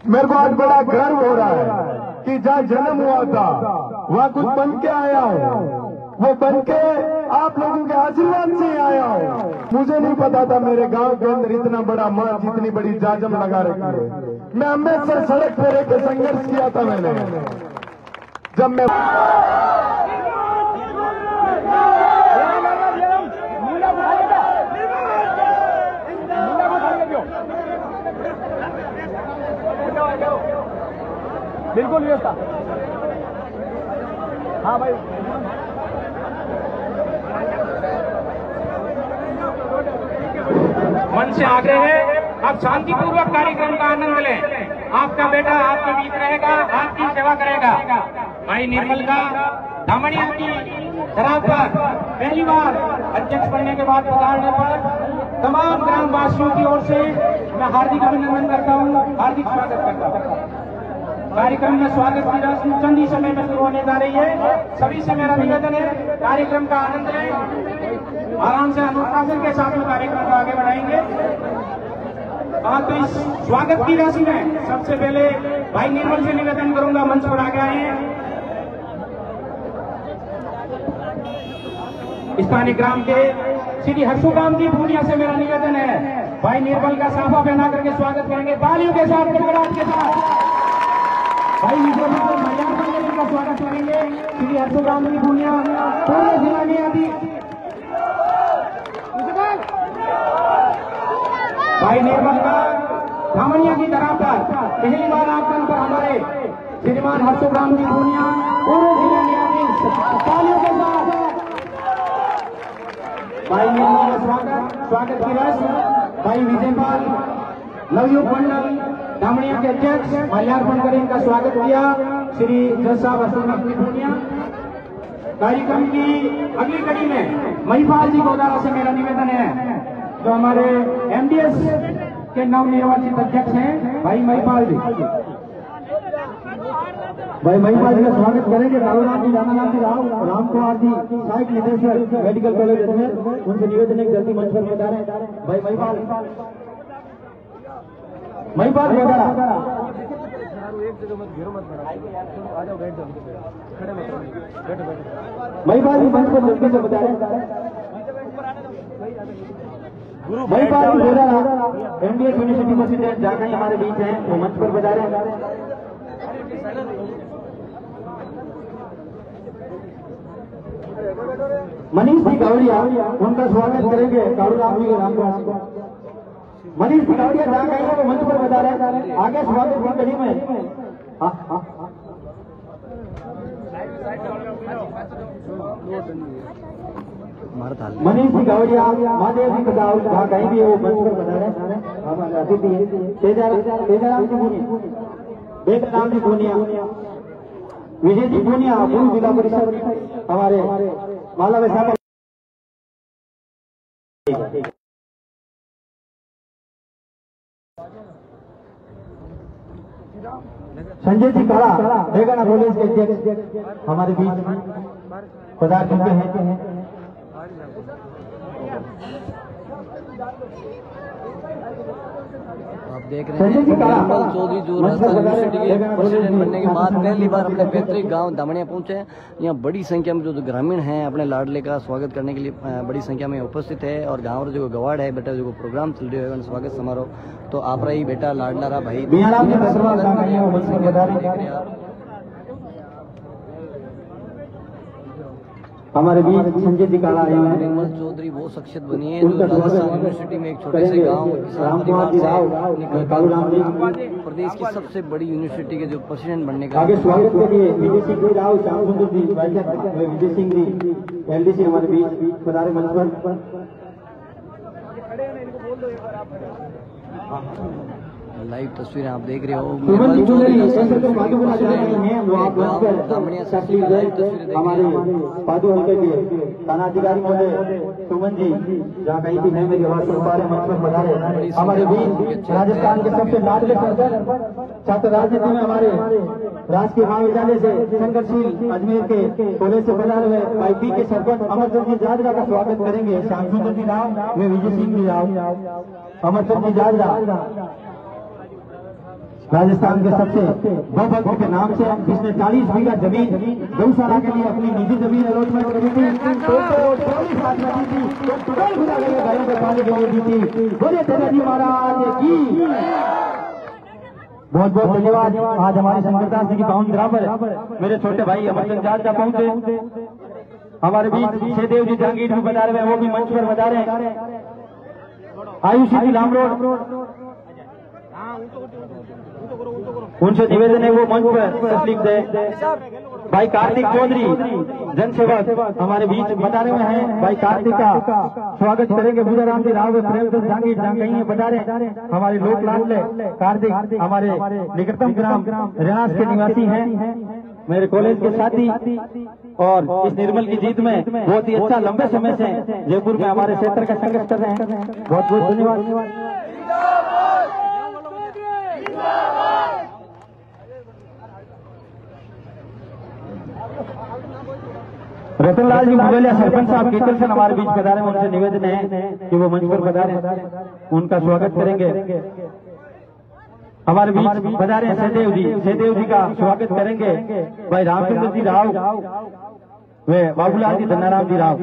मेरे को आज बड़ा गर्व हो रहा है कि जहाँ जन्म हुआ था वहाँ कुछ बन के आया हूँ, वो बन के आप लोगों के आशीर्वाद से आया हूँ। मुझे नहीं पता था मेरे गांव के अंदर इतना बड़ा मंच, इतनी बड़ी जाजम लगा रखी है। मैं अमृतसर सड़क पर एक संघर्ष किया था मैंने, जब मैं बिल्कुल व्यवस्था। हाँ भाई, मन से आग्रह है आप शांतिपूर्वक कार्यक्रम का आनंद लें। आपका बेटा आपके बीच रहेगा, आपकी सेवा करेगा। भाई निर्मल का दामनिया की धरा पर पहली बार अध्यक्ष बनने के बाद पधारने पर तमाम ग्रामवासियों की ओर से मैं हार्दिक अभिनंदन करता हूँ, हार्दिक स्वागत करता हूँ। कार्यक्रम में स्वागत की रस्म चंद ही समय में शुरू होने जा रही है। सभी से मेरा निवेदन है कार्यक्रम का आनंद लें, आराम से अनुशासन के साथ में कार्यक्रम को आगे बढ़ाएंगे। तो इस स्वागत की राशि में सबसे पहले भाई निर्मल से निवेदन करूंगा, मंच पर आगे आए। स्थानीय ग्राम के श्री हर्षुराम जी पूर्णिया से मेरा निवेदन है भाई निर्मल का साफा पहना करके स्वागत करेंगे, तालियों के साथ, गड़गड़ाहट के साथ। भाई विजयपाल मल्याण का स्वागत करेंगे श्री हर्षुराम जी पूर्णिया, पूरे जिला में आदि। भाई निर्मल का धामनिया की तरह पर पहली बार आगमन पर हमारे श्रीमान हर्षुराम जी पूर्णिया, पूरे जिले में आदि तालियों के साथ भाई निर्मल का स्वागत की रस्म। भाई विजयपाल नवयुग मंडल धामनिया के अध्यक्ष माल्यार्पण कर इनका स्वागत किया श्री जज साहब हर्षुराम जी पूर्णिया। कार्यक्रम की अगली कड़ी में महिपाल जी गोदारा से मेरा निवेदन है, जो हमारे एमडीएस के नवनिर्वाचित अध्यक्ष हैं भाई महिपाल जी। भाई महिपाल जी का स्वागत करेंगे। कालूराम जी, रामाराम जी, राम कुमार जी, सहायक निदेशक मेडिकल कॉलेज में, उनसे निवेदन है जल्दी मंच पर बता रहे हैं। भाई महिपाल गोदारा महिपाल जी मंच पर जल्दी से बता रहे हैं। महिपाल जी गोदारा एमडीएस यूनिवर्सिटी प्रेसिडेंट जाकर हमारे बीच हैं, वो मंच पर बता रहे हैं। मनीष जी गावड़िया, उनका स्वागत करेंगे कालूराम जी, राम कुमार। मनीष जी गावड़िया जहाँ कहीं वो मंच पर बता रहे हैं, आगे स्वागत की कड़ी में। मनीष जी गावड़िया, महादेव जी बताओ जहाँ कहीं भी वो मंच पर बता रहे हैं। अतिथि तेजाराम जी पूनिया, बेटराम जी पूनिया, विजय जी पूनिया, पूर्व जिला परिषद हमारे माला वैसा। संजय जी काला बेगाना कॉलेज के अध्यक्ष हमारे बीच पधार चुके हैं। आप देख रहे हैं निर्मल चौधरी जो राजस्थान यूनिवर्सिटी के प्रेसिडेंट बनने के बाद पहली बार अपने पैतृक गांव धामनिया पहुंचे हैं। यहाँ बड़ी संख्या में जो ग्रामीण हैं अपने लाडले का स्वागत करने के लिए बड़ी संख्या में उपस्थित है। और गाँव जो गवाड़ है बेटा जो प्रोग्राम चल रहे है स्वागत समारोह, तो आप रही बेटा लाडला रहा भाई हमारे बीच संजय जी काला आए हैं। निर्मल चौधरी वो शख्सियत बनी है जो राजस्थान यूनिवर्सिटी में एक छोटे से गांव प्रदेश की सबसे बड़ी यूनिवर्सिटी के जो प्रेसिडेंट बनने का आगे स्वागत के लिए विजय सिंह जी राव, श्याम सुंदर जी, विजय सिंह जी एलडीसी हमारे बीच पधारे मंच पर। लाइव तस्वीरें आप देख रहे हो। हमारे पादू हल्के के थानाधिकारी महोदय सुमन जी जहाँ कहीं भी है मेरी आवाज सुन पा रहे मंच पर पधारे। हमारे बीच राजस्थान के सबसे लाडले छात्र राजनीति में हमारे राजकीय महाविद्यालय से संघर्षशील अजमेर के कॉलेज से पधारे हुए भाई पी के सरपंच अमरचंद जी जाजरा का स्वागत करेंगे। श्याम सुंदर जी राव, मैं विजय सिंह जी राव, अमरचंद जी जाजरा। राजस्थान के सबसे गौभक्त के नाम से, जिसने 40 बीघा जमीन गौशाला के लिए अपनी निजी जमीन अलॉटमेंट करी थी, घरों के पानी के लिए दी थी। बोले तेजाजी महाराज की बहुत बहुत धन्यवाद। आज हमारे शंकरदास जी की पावन धरा पर मेरे छोटे भाई अमरचंद चाचा पहुंचे। हमारे बीच छेदेव जी जहांगीर भी बता रहे हैं, वो भी मंच पर बता रहे हैं। आयुषी जी लामरोड, उनसे निवेदन है वो मंच पर तस्लीम दे। भाई कार्तिक चौधरी जनसेवक हमारे बीच बता रहे हैं, भाई कार्तिक का स्वागत करेंगे। बुधाराम जी राव प्रेमचंद जहांगीर जहाँ कहीं है बता रहे हमारे लोक लाडले कार्तिक हमारे निकटतम ग्राम रेणास के निवासी हैं, मेरे कॉलेज के साथी, और इस निर्मल की जीत में बहुत ही अच्छा लंबे समय से जयपुर में हमारे क्षेत्र का संघर्ष कर रहे हैं। बहुत बहुत धन्यवाद। रतनलाल जी मुगलिया सरपंच साहब कीर्तन से हमारे बीच पधारे, उनसे निवेदन है कि वो मंच पर पधारे, उनका स्वागत करेंगे। हमारे बीच पधारे सहदेव जी का स्वागत करेंगे। भाई रामचंद्र जी राव, वे बाबूलाल जी धन्नाराम जी राव,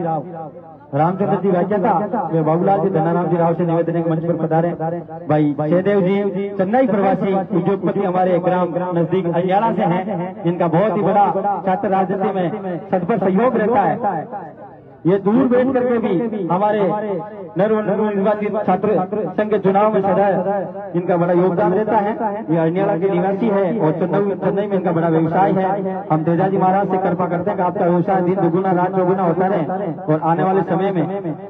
रामचंद्र जी वाक्यता वे बाबूलाल जी धन्नाराम जी राव से निवेदन है मंच पर पधारे। भाई सहदेव जी चेन्नई प्रवासी उद्योगपति हमारे ग्राम नजदीक अलियाला से हैं, इनका बहुत ही बड़ा छात्र राजनीति में सदपर सहयोग रहता है। ये दूर बैठ करके भी हमारे निर्वाचित छात्र संघ के चुनाव में सदा इनका बड़ा योगदान रहता है। ये अलियाला के निवासी है और चेन्नई में इनका बड़ा व्यवसाय है। हम तेजाजी महाराज से कृपा करते हैं कि आपका व्यवसाय दिन दुगुना रात चौगुना होता रहे और आने वाले समय में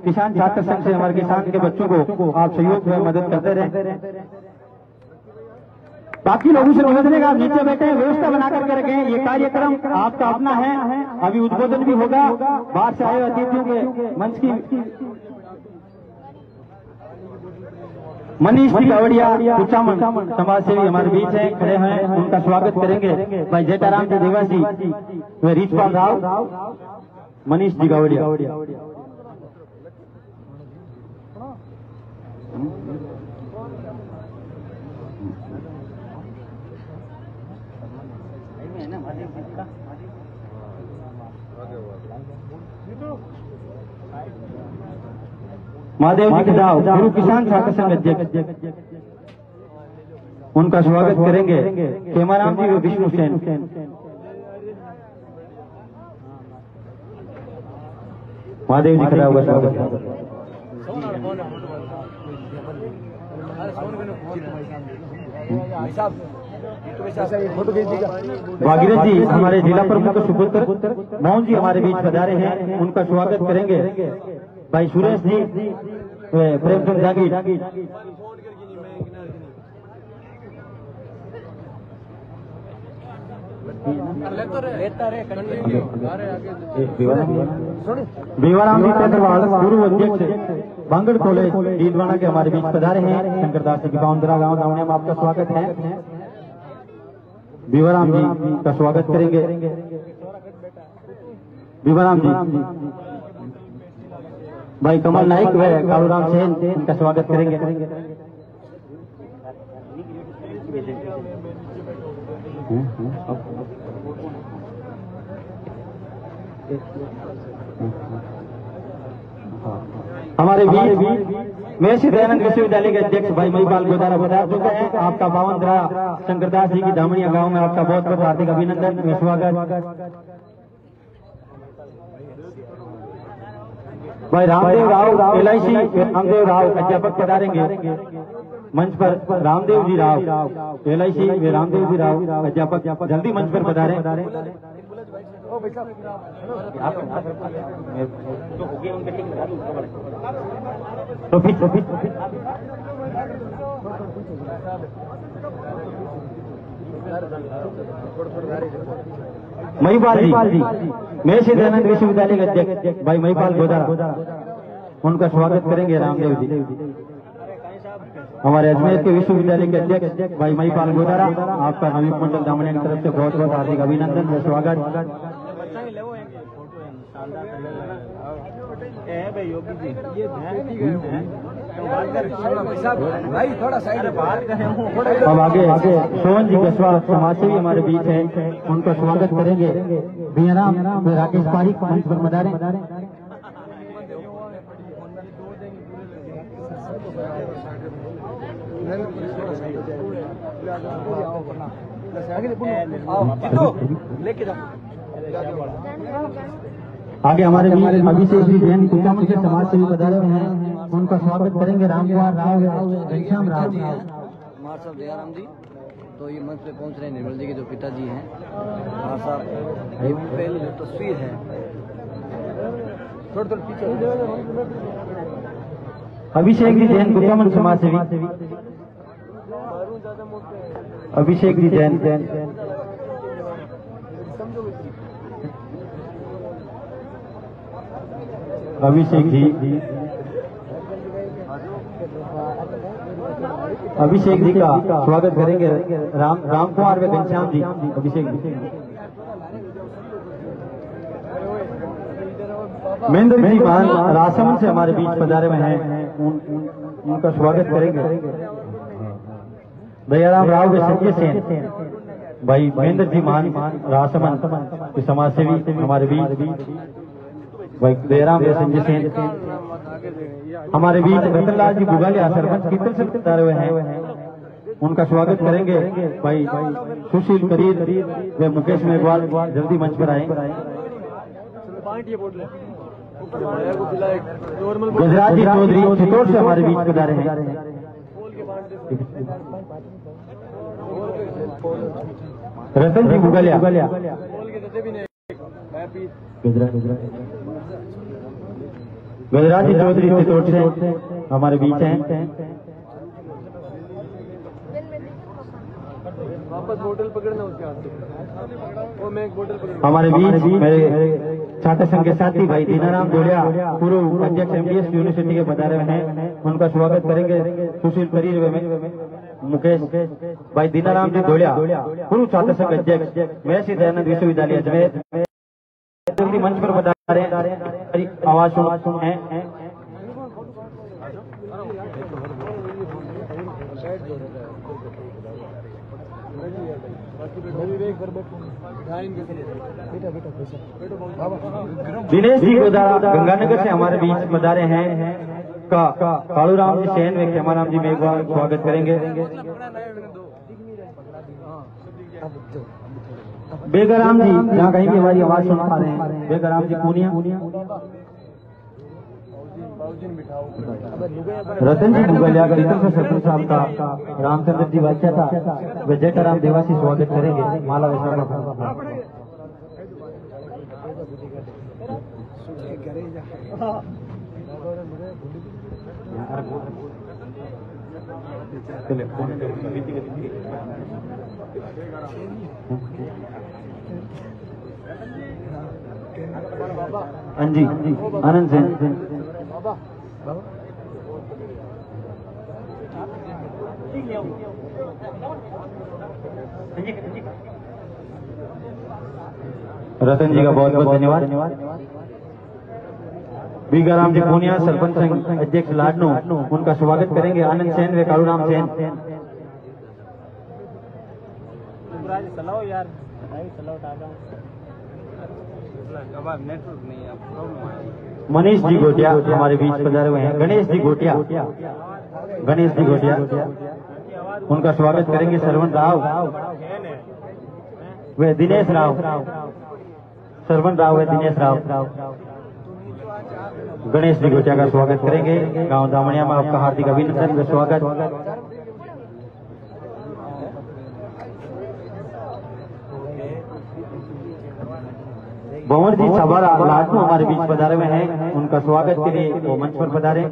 किसान छात्र संघ से हमारे किसान के बच्चों को आप सहयोग में मदद करते रहे। बाकी लोगों से निवेदन है, आप नीचे बैठे हैं, व्यवस्था बना करके रखें। ये कार्यक्रम आपका अपना है, अभी उद्बोधन भी होगा। बाहर से आए अतिथियों के मंच की मनीष जी गावड़िया कुचामन समाज सेवी हमारे बीच है, खड़े हैं, उनका स्वागत करेंगे। भाई जेठाराम जी देवासी, वे रीचपाल राव, मनीष जी गावड़िया। महादेव जी खिदाव गुरु किसान छात्र संघ अध्यक्ष, उनका स्वागत करेंगे। खेमाराम जी व विष्णु सेन, महादेव जी खिदाव का स्वागत। भागीरथ जी हमारे जिला प्रमुख सुपुत्र मोहन जी हमारे बीच पधारे हैं, उनका स्वागत करेंगे। भाई सुरेश जी प्रेमचंद जहांगीर, बेवाराम जी पेदरवाल गुरु अध्यक्ष बांगड़ कॉलेज डीडवाना के हमारे बीच पधारे हैं। शंकरदास जी की बाउंदरा गांव दावनिया में आपका स्वागत है। बेवाराम जी का स्वागत करेंगे। बेवाराम जी भाई कमल नाइक व कालूराम सेन, इनका स्वागत करेंगे। हमारे बीच महर्षि दयानंद विश्वविद्यालय के अध्यक्ष भाई महिपाल गोदारा बता चुके हैं। आपका पावन धरा शंकरदास जी की धामणिया गांव में आपका बहुत बहुत हार्दिक अभिनंदन व स्वागत। भाई रामदेव राव LIC रामदेव राव अध्यापक पधारेंगे मंच पर। रामदेव जी राव LIC वे रामदेव जी राव अध्यापक जल्दी मंच पर पधारे। महिपाल जी महर्षि दयानंद विश्वविद्यालय के अध्यक्ष भाई महिपाल गोदारा, उनका स्वागत करेंगे। रामदेव जी हमारे अजमेर के विश्वविद्यालय के अध्यक्ष भाई महिपाल गोदारा, आपका नवीन मंडल दामनिया की तरफ से बहुत बहुत हार्दिक अभिनंदन व स्वागत। भाई थोड़ा साइड अब आगे सोहन जी गसवा समाजसेवी हमारे बीच हैं, उनका स्वागत करेंगे। बियाराम राकेश पारिक मंच पर मदारे। लेके जाओ। आगे हमारे अभिषेक जी जैन कुचामन के समाज सेवी पधारे हुए हैं, उनका स्वागत करेंगे। रामकुमार राव, घनश्याम राव, कुमार साहब दयाराम जी तो ये मंच पे पहुंच रहे हैं। निर्मल जी के जो पिताजी हैं कुमार साहब, ये पहली जो तस्वीर है थोड़ा पीछे। अभिषेक जी जैन कुचामन समाज सेवी, अभिषेक जी जैन अभिषेक जी का स्वागत करेंगे। रामकुमार व घनश्याम जी, अभिषेक जी। महेंद्र जी मान राजसमंद से हमारे बीच पधारे हुए हैं, उनका स्वागत करेंगे। दयाराम राव व संजय सेन भाई, महेंद्र जी मान राजसमंद के समाज सेवी हमारे बीच भाई, दयाराम व संजय सेन हमारे बीच। रतनलाल जी बुगालिया सरपंच कीर्तन से पधारे हुए हैं, उनका स्वागत करेंगे। भाई सुशील करीर व मुकेश मेघवाल जल्दी मंच पर आए। गुजरात जी चौधरी चित्तौड़ से हमारे बीच पधारे हैं। रतन जी बुगालिया गुजरात जी चौधरी चित्तौड़ से हमारे बीच हैं। वापस बोतल पकड़ना उसके हाथ से, वो मैं एक बोतल पकड़। हमारे बीच मेरे छात्र संघ के साथी भाई दीनाराम जोड़िया, पूर्व अध्यक्ष MDS यूनिवर्सिटी के पधारे हुए हैं, उनका स्वागत करेंगे। सुशील करीर व मुकेश भाई दीनाराम जी जोड़िया, पूर्व छात्र संघ अध्यक्ष महर्षि दयानंद विश्वविद्यालय अजमेर, जल्दी मंच पर पधारे। आवाज सुन है। दिनेश जी गोदारा गंगानगर से हमारे बीच पधारे हैं। कालूराम जी सेन व खेमाराम जी मेघवाल स्वागत करेंगे। बेगराम जी जहाँ कहीं भी हमारी आवाज सुन पा रहे हैं, बेगराम जी पूनिया। रतन जी मुगलिया कीर्तन से सरपंच साहब का रामचंद्र जी वाचा था व जयराम देवासी स्वागत करेंगे। माला वैसा हाँ जी, आनंद सेन रतन जी का बहुत बहुत धन्यवाद। बीगाराम जी पूनिया सरपंच संघ अध्यक्ष लाडनू, उनका स्वागत करेंगे। आनंद सेन व कालूराम सेन। मनीष जी गोटिया हमारे बीच पधारे हुए हैं। गणेश जी गोटिया, उनका स्वागत करेंगे। सरवण राव व दिनेश राव, सरवण राव व दिनेश राव। गणेश जी गोटिया का स्वागत करेंगे। गांव दामनिया में आपका हार्दिक अभिनंदन व स्वागत। भंवर जी सवारा लाडनू हमारे बीच पधारे हुए हैं, उनका स्वागत के लिए वो मंच पर पधारे।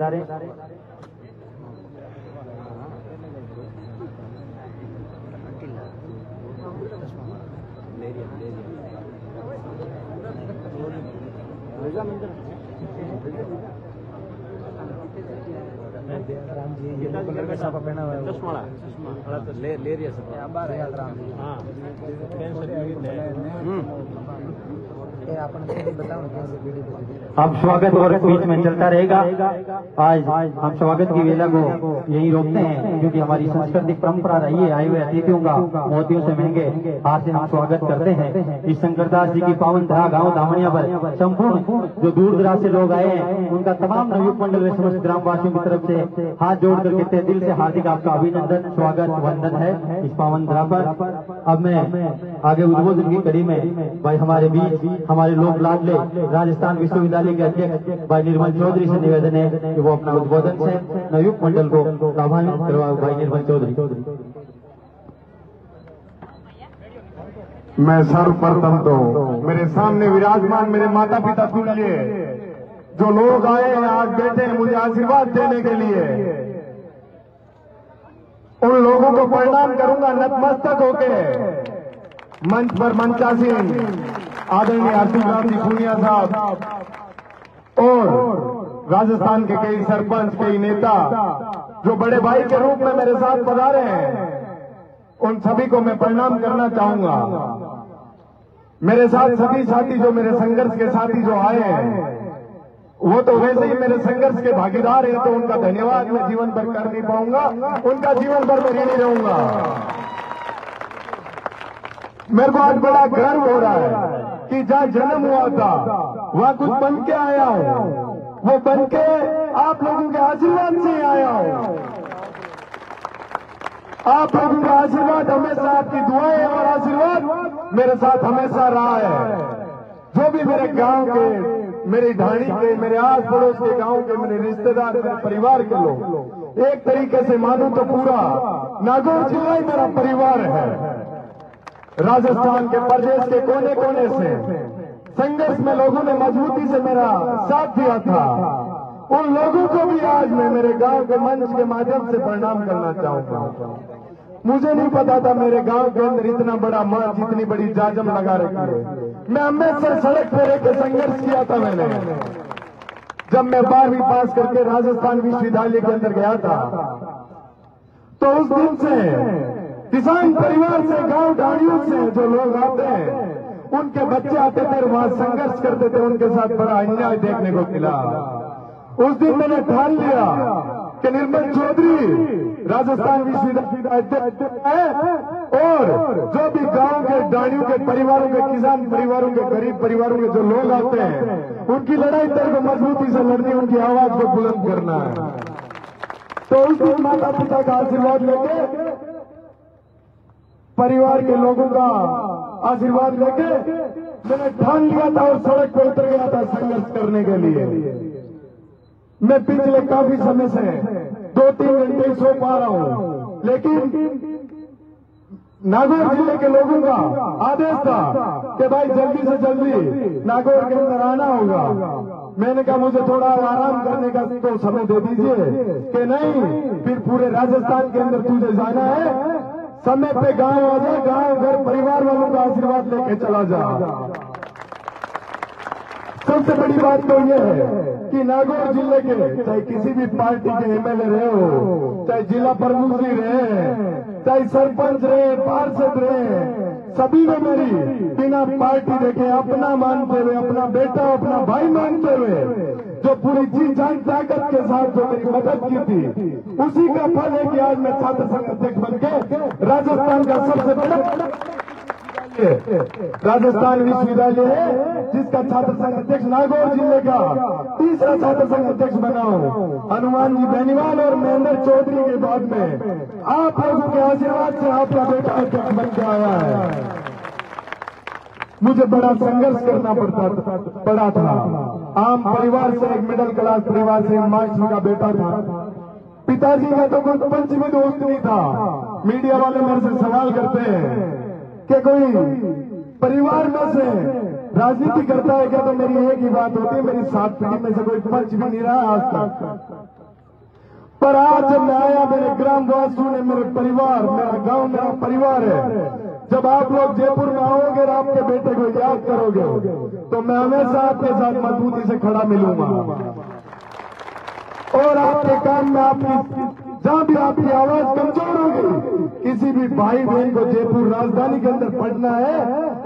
अब स्वागत और बीच में चलता रहेगा। आज हम स्वागत की वेला को यही रोकते हैं, क्योंकि हमारी सांस्कृतिक परंपरा रही है आए हुए अतिथियों का मोतियों से महंगे हाथ से हम स्वागत करते हैं। इस शंकरदास जी की पावन धरा गांव धामणिया पर संपूर्ण जो दूर दराज से लोग आए हैं, उनका तमाम नवयुग मंडल व समस्त ग्रामवासियों की तरफ से हाथ जोड़ कर कहते दिल से हार्दिक आपका अभिनंदन, स्वागत, वंदन है इस पावन धरा पर। अब मैं आगे उद्बोधन की कड़ी में भाई हमारे बीच हमारे लोक लाडले राजस्थान विश्वविद्यालय के अध्यक्ष भाई निर्मल चौधरी से निवेदन है कि वो अपना उद्बोधन से नवयुग मंडल को लाभान्वित करवा। भाई निर्मल चौधरी। मैं सर्वप्रथम तो मेरे सामने विराजमान मेरे माता पिता तुल्य जो लोग आए हैं, आज बैठे हैं मुझे आशीर्वाद देने के लिए, उन लोगों को प्रणाम करूंगा नतमस्तक होके। मंच पर मंचासीन आदरणीय हरसिंह जी पुनिया साहब और राजस्थान के कई सरपंच, कई नेता जो बड़े भाई के रूप में मेरे साथ पधारे हैं, उन सभी को मैं प्रणाम करना चाहूंगा। मेरे साथ सभी साथी जो मेरे संघर्ष के साथी जो आए हैं, वो तो वैसे ही मेरे संघर्ष के भागीदार हैं, तो उनका धन्यवाद मैं जीवन भर कर नहीं पाऊंगा, उनका जीवन भर मैं ऋणी रहूंगा। मेरे को आज बड़ा गर्व हो रहा है कि जहां जन्म हुआ था वहां कुछ बन के आया हूं, वो बन के आप लोगों के आशीर्वाद से आया हूं। आप लोगों का आशीर्वाद हमेशा, आपकी दुआएं और आशीर्वाद मेरे साथ हमेशा रहा है। जो भी मेरे गांव के, मेरी ढाणी के, मेरे आस पड़ोस के गांव के, मेरे रिश्तेदार, मेरे परिवार के लोग, एक तरीके से मानूं तो पूरा नागौर जिला ही मेरा परिवार है। राजस्थान के प्रदेश के कोने कोने से संघर्ष में लोगों ने मजबूती से मेरा साथ दिया था, उन लोगों को भी आज मैं मेरे गांव के मंच के माध्यम से प्रणाम करना चाहूंगा। मुझे नहीं पता था मेरे गांव के अंदर इतना बड़ा मंच, इतनी बड़ी जाजम लगा रखी है। मैं अमृतसर सड़क पर एक संघर्ष किया था मैंने, जब मैं 12वीं पास करके राजस्थान विश्वविद्यालय के अंदर गया था, तो उस दिन से किसान परिवार से, गांव ढाणियों से जो लोग आते हैं, उनके बच्चे आते थे, वहां संघर्ष करते थे, उनके साथ बड़ा अन्याय देखने को मिला। उस दिन मैंने ठान लिया कि निर्मल चौधरी राजस्थान विश्वविद्यालय अध्यक्ष है, और जो भी गांव के ढाणियों के परिवारों के, किसान परिवारों के, गरीब परिवारों के जो लोग आते हैं, उनकी लड़ाई तेरे को मजबूती से लड़नी, उनकी आवाज को बुलंद करना है। तो उस दिन माता पिता का आशीर्वाद लेके, परिवार के लोगों का आशीर्वाद लेके मैंने ठान लिया था और सड़क पर उतर गया था संघर्ष करने के लिए। मैं पिछले काफी समय से 2-3 घंटे सो पा रहा हूं, लेकिन नागौर जिले के लोगों का आदेश था कि भाई जल्दी से जल्दी नागौर के अंदर आना होगा। मैंने कहा मुझे थोड़ा आराम करने का तो समय दे दीजिए कि नहीं, फिर पूरे राजस्थान के अंदर तुझे जाना है, समय पे गांव आ जा, गांव घर परिवार वालों का आशीर्वाद लेके चला जा। सबसे बड़ी बात तो यह है कि नागौर जिले के चाहे किसी भी पार्टी के एमएलए रहे हो, चाहे जिला प्रमुख जी रहे, चाहे सरपंच रहे, पार्षद रहे, सभी ने मेरी बिना पार्टी देखे अपना मानते हुए, अपना बेटा, अपना भाई मानते हुए, जो पूरी जी जान ताकत के साथ जो मेरी मदद की थी, उसी का फल है कि आज मैं छात्र संघ अध्यक्ष बनके राजस्थान का सबसे बड़ा राजस्थान विश्वविद्यालय है, जिसका छात्र संघ अध्यक्ष नागौर जिले का तीसरा छात्र संघ अध्यक्ष बना हूं। हनुमान जी बेनीवाल और महेंद्र चौधरी के बाद में आप लोगों के आशीर्वाद से आपका बेटा अध्यक्ष बन के आया है। मुझे बड़ा संघर्ष करना पड़ा था। आम परिवार से, एक मिडिल क्लास परिवार से, मास्टर का बेटा था। पिताजी का तो कोई पंचमी दोस्त नहीं था। मीडिया वाले मेरे से सवाल करते हैं कि कोई परिवार में से राजनीति करता है क्या, तो मेरी एक ही बात होती है, मेरी 7 पीढ़ी में से कोई पंच भी नहीं रहा आज तक। पर आज जब मैं आया, मेरे ग्रामवासियों ने, मेरे परिवार, मेरा गांव मेरा परिवार है। जब आप लोग जयपुर में आओगे और आपके बेटे को याद करोगे, तो मैं हमेशा आपके साथ मजबूती से खड़ा मिलूंगा। और आपके काम में आपकी जहां भी आपकी आवाज कमजोर होगी, किसी भी भाई बहन को जयपुर राजधानी के अंदर पढ़ना है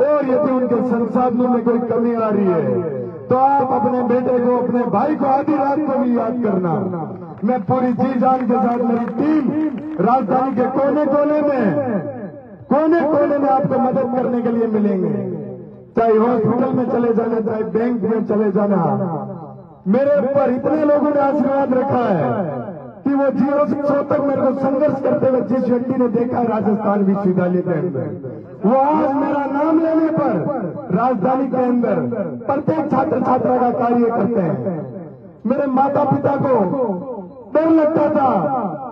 और यदि उनके संसाधनों में कोई कमी आ रही है तो आप अपने बेटे को, अपने भाई को आधी रात को भी याद करना। मैं पूरी जी जान के साथ, मेरी टीम राजधानी के कोने कोने में आपको मदद करने के लिए मिलेंगे, चाहे हॉस्पिटल में चले जाना, चाहे बैंक में चले जाना। मेरे ऊपर इतने लोगों ने आशीर्वाद रखा है कि वो 0 से 100 तक मेरे को संघर्ष करते हुए जिस व्यक्ति ने देखा राजस्थान विश्वविद्यालय के अंदर, वो आज मेरा नाम लेने पर राजधानी के अंदर प्रत्येक छात्र छात्रा का कार्य करते हैं। मेरे माता पिता को डर लगता था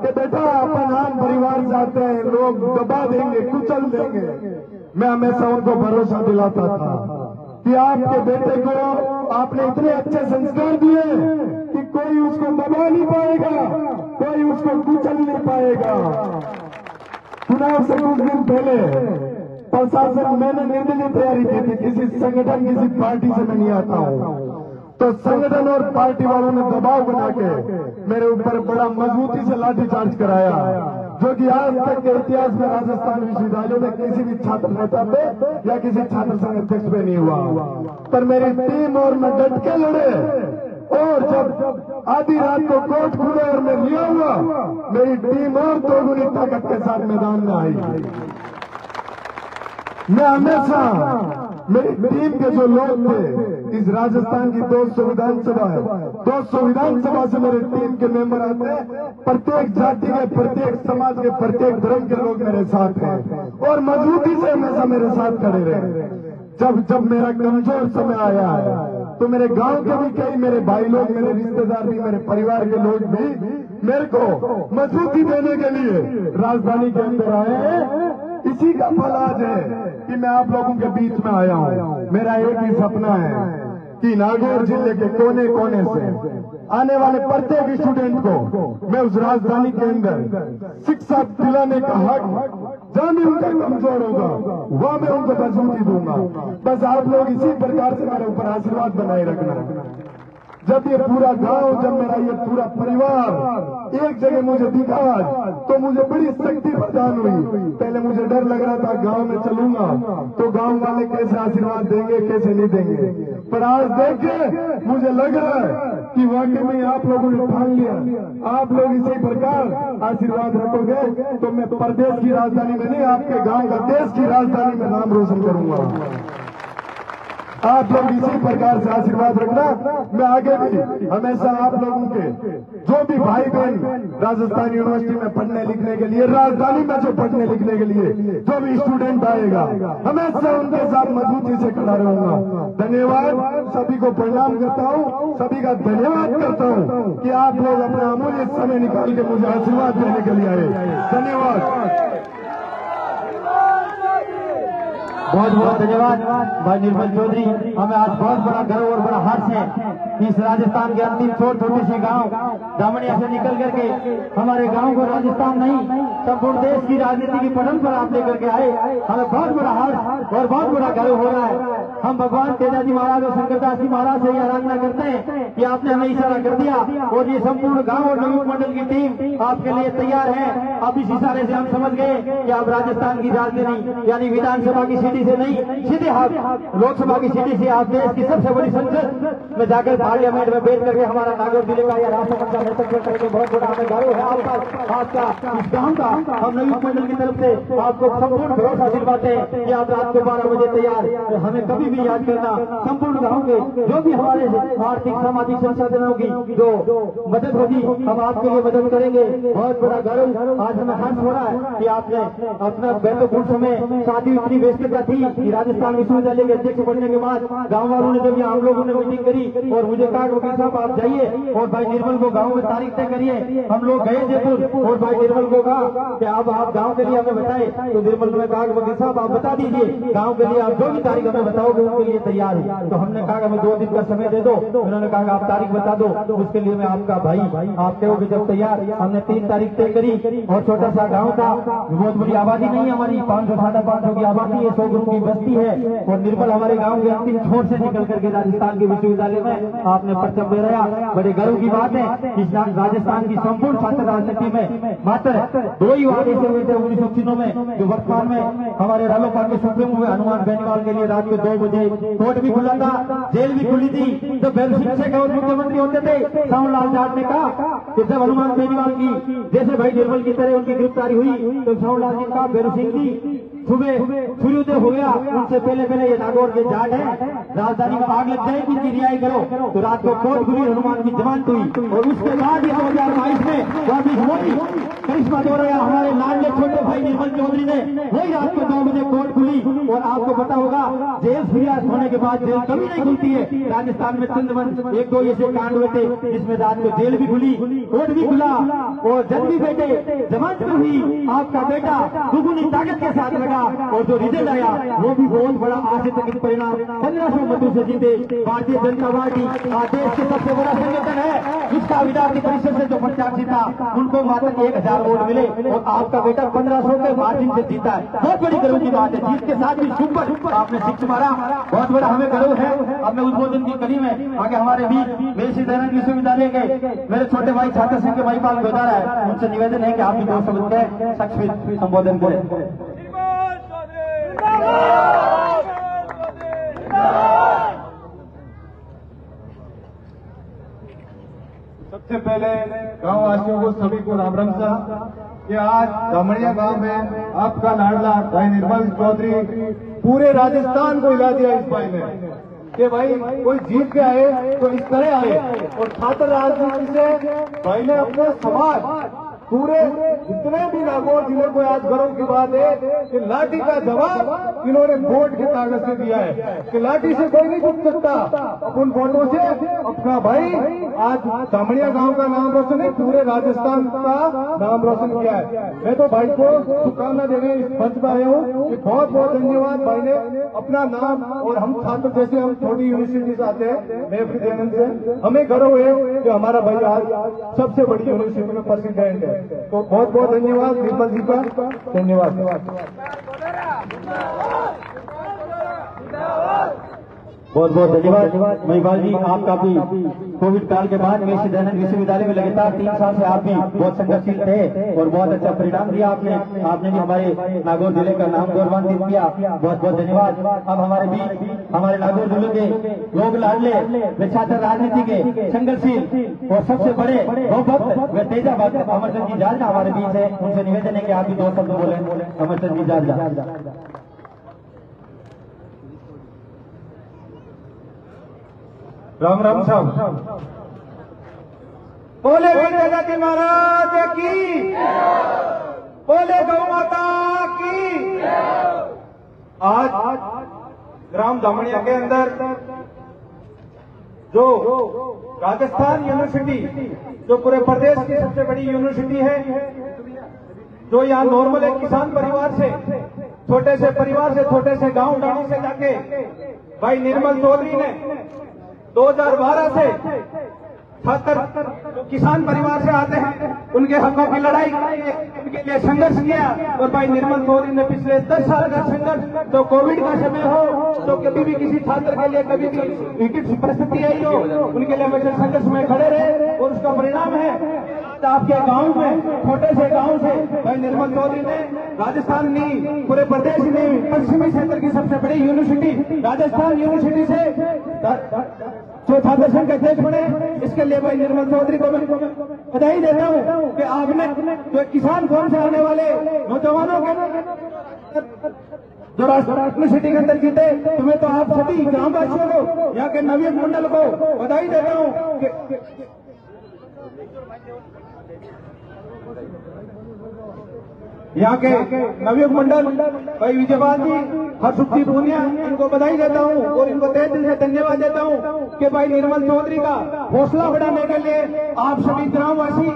कि बेटा अपन आम परिवार से आते हैं, लोग दबा देंगे, कुचल देंगे। मैं हमेशा उनको भरोसा दिलाता था कि आपके बेटे को आपने इतने अच्छे संस्कार दिए कि कोई उसको दबा नहीं पाएगा, कोई उसको कुचल नहीं पाएगा। चुनाव से कुछ दिन पहले प्रशासन, मैंने निर्दलीय तैयारी की थी, किसी संगठन किसी पार्टी से मैं नहीं आता हूं, तो संगठन और पार्टी वालों ने दबाव बना के मेरे ऊपर बड़ा मजबूती से लाठीचार्ज कराया, जो कि आज तक के इतिहास में राजस्थान विश्वविद्यालय में किसी भी छात्र नेता पे या किसी छात्र संघ अध्यक्ष पे नहीं हुआ। पर मेरी टीम और मैं डट के लड़े, और जब आधी रात को कोर्ट खुले और मैं लिया हुआ, मेरी टीम और दोगुनी ताकत के साथ मैदान में आई। मैं हमेशा, मेरी टीम के जो लोग थे, इस राजस्थान की 200 विधानसभा है, 200 विधानसभा से मेरे टीम के मेंबर आते हैं। प्रत्येक जाति के, प्रत्येक समाज के, प्रत्येक धर्म के लोग मेरे साथ हैं और मजबूती से हमेशा मेरे साथ खड़े रहे। जब मेरा कमजोर समय आया है तो मेरे गांव के भी कई मेरे भाई लोग, मेरे रिश्तेदार भी, मेरे परिवार के लोग भी मेरे को मजबूती देने के लिए राजधानी के अंदर आए हैं। इसी का फल आज है कि मैं आप लोगों के बीच में आया हूं। मेरा एक ही सपना है कि नागौर जिले के कोने कोने से आने वाले प्रत्येक स्टूडेंट को मैं उस राजधानी के अंदर शिक्षा दिलाने का हक, जहां भी उनका कमजोर होगा वहां मैं उनको मजबूती दूंगा। बस आप लोग इसी प्रकार से मेरे ऊपर आशीर्वाद बनाए रखना। जब ये पूरा गांव, जब मेरा ये पूरा परिवार एक जगह मुझे दिखा तो मुझे बड़ी शक्ति प्रदान हुई। पहले मुझे डर लग रहा था गांव में चलूंगा तो गांव वाले कैसे आशीर्वाद देंगे, कैसे नहीं देंगे, पर आज देख के मुझे लग रहा है कि वाकई में आप लोगों ने ठान लिया। आप लोग इसी प्रकार आशीर्वाद रखोगे तो मैं प्रदेश की राजधानी में नहीं, आपके गांव का, देश की राजधानी में नाम रोशन करूंगा। आप लोग इसी प्रकार से आशीर्वाद रखना। मैं आगे भी हमेशा आप लोगों के जो भी भाई बहन राजस्थान यूनिवर्सिटी में पढ़ने लिखने के लिए, राजधानी में जो पढ़ने लिखने के लिए जो भी स्टूडेंट आएगा, हमेशा उनके साथ मजबूती से खड़ा रहूंगा। धन्यवाद, सभी को प्रणाम करता हूं, सभी का धन्यवाद करता हूं कि आप लोग अपना अमूल्य समय निकाल के मुझे आशीर्वाद देने के लिए आए। धन्यवाद। बहुत बहुत धन्यवाद भाई निर्मल चौधरी। हमें आज बहुत बड़ा गर्व और बड़ा हर्ष है कि इस राजस्थान के अंतिम छोटे से गांव दामनिया से निकल करके हमारे गांव को राजस्थान नहीं संपूर्ण देश की राजनीति की पटल पर आप लेकर के आए। हमें बहुत बड़ा हर्ष और बहुत बड़ा गर्व हो रहा है। हम भगवान तेजाजी महाराज और शंकरदास जी महाराज से आराधना करते हैं कि आपने हमें इशारा कर दिया और ये संपूर्ण गांव और नवीन मंडल की टीम आपके लिए तैयार है। अब इस इशारे से हम समझ गए कि आप राजस्थान की राजधानी यानी विधानसभा की सीटी से नहीं, सीधे आप लोकसभा की सीटी से आप देश की सबसे बड़ी संसद में जाकर पार्लियामेंट में बैठ करके हमारा नागौर जिले का या राष्ट्रपति का नेतृत्व करके बहुत बड़ा हमें गर्व है आपका इस गांव का। हम नवीन मंडल की तरफ से आपको संपूर्ण भरोसा दिलवाते हैं कि आप रात को 12 बजे तैयार। हमें कभी भी याद करना, संपूर्ण गांव के जो भी हमारे आर्थिक सामाजिक संसाधनों की जो मदद होगी हम आपके लिए मदद करेंगे। बहुत बड़ा गर्व आज हमें हर्ष हो रहा है कि आपने अपना महत्वपूर्ण समय शादी इतनी व्यस्तता थी कि राजस्थान विश्वविद्यालय के अध्यक्ष बनने के बाद गांव वालों ने जब हम लोगों ने मीटिंग करी और मुझे कहा वकील साहब आप जाइए और भाई निर्मल को गांव में तारीख तय करिए। हम लोग गए जयपुर और भाई निर्मल को कहा कि अब आप गांव के लिए हमें बताए, तो निर्मल ने कहा वकील साहब आप बता दीजिए गांव के लिए, आप जो भी तारीख हमें बताओगे उसके लिए तैयार है। तो हमने कहा हमें 2 दिन का समय दे दो। उन्होंने कहा आप तारीख बता दो, उसके लिए मैं आपका भाई आप कहोगे जब तैयार। हमने 3 तारीख तय करी और छोटा सा गाँव था, बहुत बड़ी आबादी नहीं हमारी, 500 550 की आबादी है, 100 लोगों की बस्ती है। और निर्मल हमारे गांव के अंतिम छोर से निकल करके राजस्थान के विश्वविद्यालय में आपने परचम लहराया। बड़े गर्व की बात है कि राजस्थान की संपूर्ण छात्र राजनीति में मात्र 2 ही वार ऐसे हुए थे 1990 में, जो वर्तमान में हमारे रालोपा के सुप्रीमो हुए हनुमान बेनीवाल के लिए रात को 2 बजे कोर्ट भी खुला था, जेल भी खुली थी। तो शिक्षक और मुख्यमंत्री होते थे सावनलाल जाट ने कहा कि जब हनुमान बेनीवाल की जैसे भाई निर्मल की तरह उनकी गिरफ्तारी हुई तो सावनलाल जी का भैरव सिंह जी सुबह सूर्योदय हो गया, उनसे पहले ये नागौर के जाट है, राजधानी में आग लग जाएगी, इनकी रिहाई करो। तो रात को कोर्ट खुली, हनुमान की जमानत हुई। और उसके बाद 2022 में वापिस मोदी करिश्मा दोहराया हमारे लाडले छोटे भाई निर्मल चौधरी ने, वही रात को 2 बजे कोर्ट खुली। और आपको पता होगा जेल फिरियाद होने के बाद जेल कभी नहीं खुलती है। राजस्थान में चंद्रवन 1-2 ऐसे कांड हुए थे जिसमें रात को जेल भी खुली, कोर्ट भी खुला और जज भी बैठे, जमानत भी हुई। आपका बेटा दुगुनी ताकत के साथ लगा और जो रिजल्ट आया वो भी बहुत बड़ा आशातीत परिणाम 1500 मतों से जीते। भारतीय जनता पार्टी देश के सबसे बड़ा संगठन है, जिसका विधायक परिषद से जो प्रत्याशी था उनको मात्र 1000 वोट मिले और आपका बेटा 1500 के मार्जिन से जीता है। बहुत बड़ी गर्व की बात है। जीत के साथ भी सुपर आपने सिक्स मारा, बहुत बड़ा हमें गर्व है। अब मैं उद्बोधन की कड़ी में आगे हमारे बीच मेरे दयानंद विश्वविद्यालय के मेरे छोटे भाई छात्र संघ के भाई पाल गोदारा है, उनसे निवेदन है कि आप भी 2 शब्द कहें, सक्ष संबोधन करें। सबसे पहले गांव वासियों को सभी को राम राम सा कि आज दमड़िया गांव में आपका लाडला भाई निर्मल चौधरी पूरे राजस्थान को हिला दिया इस भाई ने कि भाई कोई जीत के आए तो इस तरह आए। और छात्र राजनीति से भाई ने अपने समाज पूरे जितने भी नागौर जिले को आज गर्व की बात है कि लाठी का जवाब इन्होंने वोट की ताकत से दिया है कि लाठी से कोई नहीं जीत सकता। उन वोटों से अपना भाई आज दमड़िया गांव का नाम रोशन है, पूरे राजस्थान का नाम रोशन किया है। मैं तो भाई को शुभकामना देने इस मंच पर आया हूँ कि बहुत बहुत धन्यवाद भाई ने अपना नाम। और हम छात्र जैसे हम छोटी यूनिवर्सिटी से आते हैं, मैं प्रेसिडेंट से हमें गर्व है कि हमारा भाई आज सबसे बड़ी यूनिवर्सिटी में प्रेसिडेंट है। तो बहुत बहुत धन्यवाद निर्मल जी का, धन्यवाद। बहुत बहुत धन्यवाद महिपाल जी। आपका भी कोविड काल के बाद मेरे दयानंद विश्वविद्यालय में लगातार 3 साल से आप भी बहुत संघर्षशील थे और बहुत अच्छा परिणाम दिया आपने भी हमारे नागौर जिले का नाम गौरवान्वित किया। बहुत बहुत धन्यवाद। अब हमारे बीच हमारे नागौर जिले के लोग लाडले वे छात्र राजनीति के संघर्षशील और सबसे बड़े भक्त वे तेजा भक्त अमरचंद जी जारजा हमारे बीच है। उनसे निवेदन है कि आप भी 2 शब्द बोले। अमरचंद जी जारजा। राम राम साहब। बोले वीर महाराज की, बोले गौ माता की। आज ग्राम दमड़िया के अंदर जो राजस्थान यूनिवर्सिटी जो पूरे प्रदेश की सबसे बड़ी यूनिवर्सिटी है, जो यहाँ नॉर्मल एक किसान परिवार से छोटे से परिवार से छोटे से गांव से जाके भाई निर्मल चौधरी ने 2012 से छात्र जो किसान परिवार से आते हैं उनके हकों की लड़ाई उनके लिए संघर्ष किया। और भाई निर्मल चौधरी ने पिछले 10 साल का संघर्ष, तो कोविड का समय हो तो कभी भी किसी छात्र के लिए कभी भी विकट परिस्थिति आई हो, उनके लिए हमेशा संघर्ष में खड़े रहे। और उसका परिणाम है आपके गांव में छोटे से गांव से भाई निर्मल चौधरी ने राजस्थान नहीं पूरे प्रदेश में पश्चिमी क्षेत्र की सबसे बड़ी यूनिवर्सिटी राजस्थान यूनिवर्सिटी से जो छात्र संघ के अध्यक्ष बने, इसके लिए भाई निर्मल चौधरी को मैं बधाई देता हूँ कि आपने जो किसान कौन से आने वाले नौजवानों के जो यूनिवर्सिटी के अंदर जीते, तुम्हें तो आप सभी ग्रामवासियों को यहाँ के नवीन मंडल को बधाई देता हूँ। यहाँ के नवयुग मंडल भाई विजयपाल जी, हर्षुप्ती पूनिया, इनको बधाई देता हूँ और इनको तहे दिल से धन्यवाद देता हूँ कि भाई निर्मल चौधरी का हौसला बढ़ाने के लिए आप सभी ग्रामवासी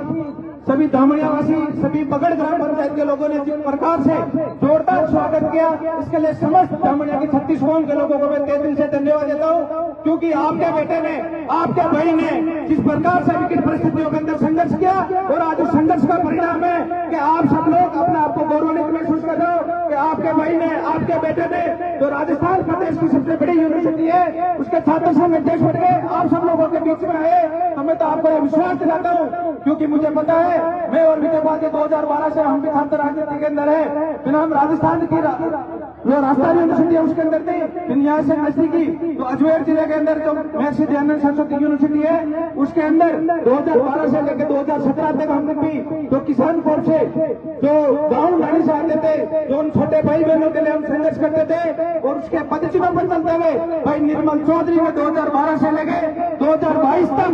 सभी धामणियावासी, सभी बगड़ ग्राम पंचायत के लोगों ने जिस प्रकार से जोरदार स्वागत किया, इसके लिए समस्त धामणिया के 36 गांव के लोगों को मैं तहे दिल से धन्यवाद देता हूँ, क्योंकि आपके बेटे ने, आपके भाई ने जिस प्रकार से विकट परिस्थितियों के अंदर संघर्ष किया, और आज उस संघर्ष का परिणाम है कि आप सब लोग अपने आप को गौरवान्वित महसूस कर रहे हो कि आपके भाई ने, आपके बेटे ने, जो राजस्थान प्रदेश की सबसे बड़ी यूनिवर्सिटी है, उसके छात्र संघ अध्यक्ष बन गए, आप सब लोगों के बीच में आए। हमें तो आपको विश्वास दिलाता हूँ, क्योंकि मुझे पता है, मैं और विजय पाल 2012 से हम भी छात्र राजनीति के अंदर है, फिर हम राजस्थान की जो राजस्थान यूनिवर्सिटी है उसके अंदर थी, फिर यहाँ से नजदीकी तो अजमेर जिले के अंदर जो महर्षि दयानंद सरस्वती यूनिवर्सिटी है, उसके अंदर 2012 से लेकर 2017 तक हम भी जो किसान कोर्ट से जो गाँव लाने से आते थे, जो उन छोटे भाई बहनों के लिए हम संघर्ष करते थे, और उसके पदचिन्हों पर चलते हुए भाई निर्मल चौधरी को 2012 से लेकर 2022 तक,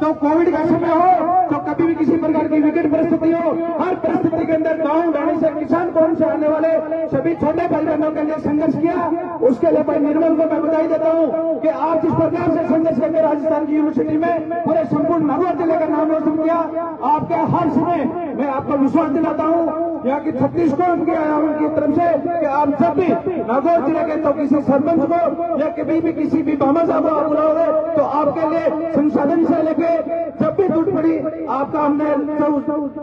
तो कोविड का समय हो, तो कभी भी किसी प्रकार की विकट परिस्थिति हो, हर परिस्थिति के अंदर गाँव ढाणी से, किसान कौन से आने वाले सभी छोटे भाई बहनों के लिए संघर्ष किया। उसके लिए भाई निर्मल को मैं बधाई देता हूँ कि आप जिस प्रकार से संघर्ष करके राजस्थान की यूनिवर्सिटी में पूरे संपूर्ण नागौर जिले का नाम रोशन किया, आपके हर समय मैं आपको विश्वास दिलाता हूँ यहाँ की 36 कौम के आयाम की तरफ से कि आप जब भी नागौर जिले के तो किसी सरपंच को या कभी भी किसी भी भामा साहब को आप बुलाओगे तो आपके लिए संसाधन से लेके जब भी जरूरत पड़ी आपका हमने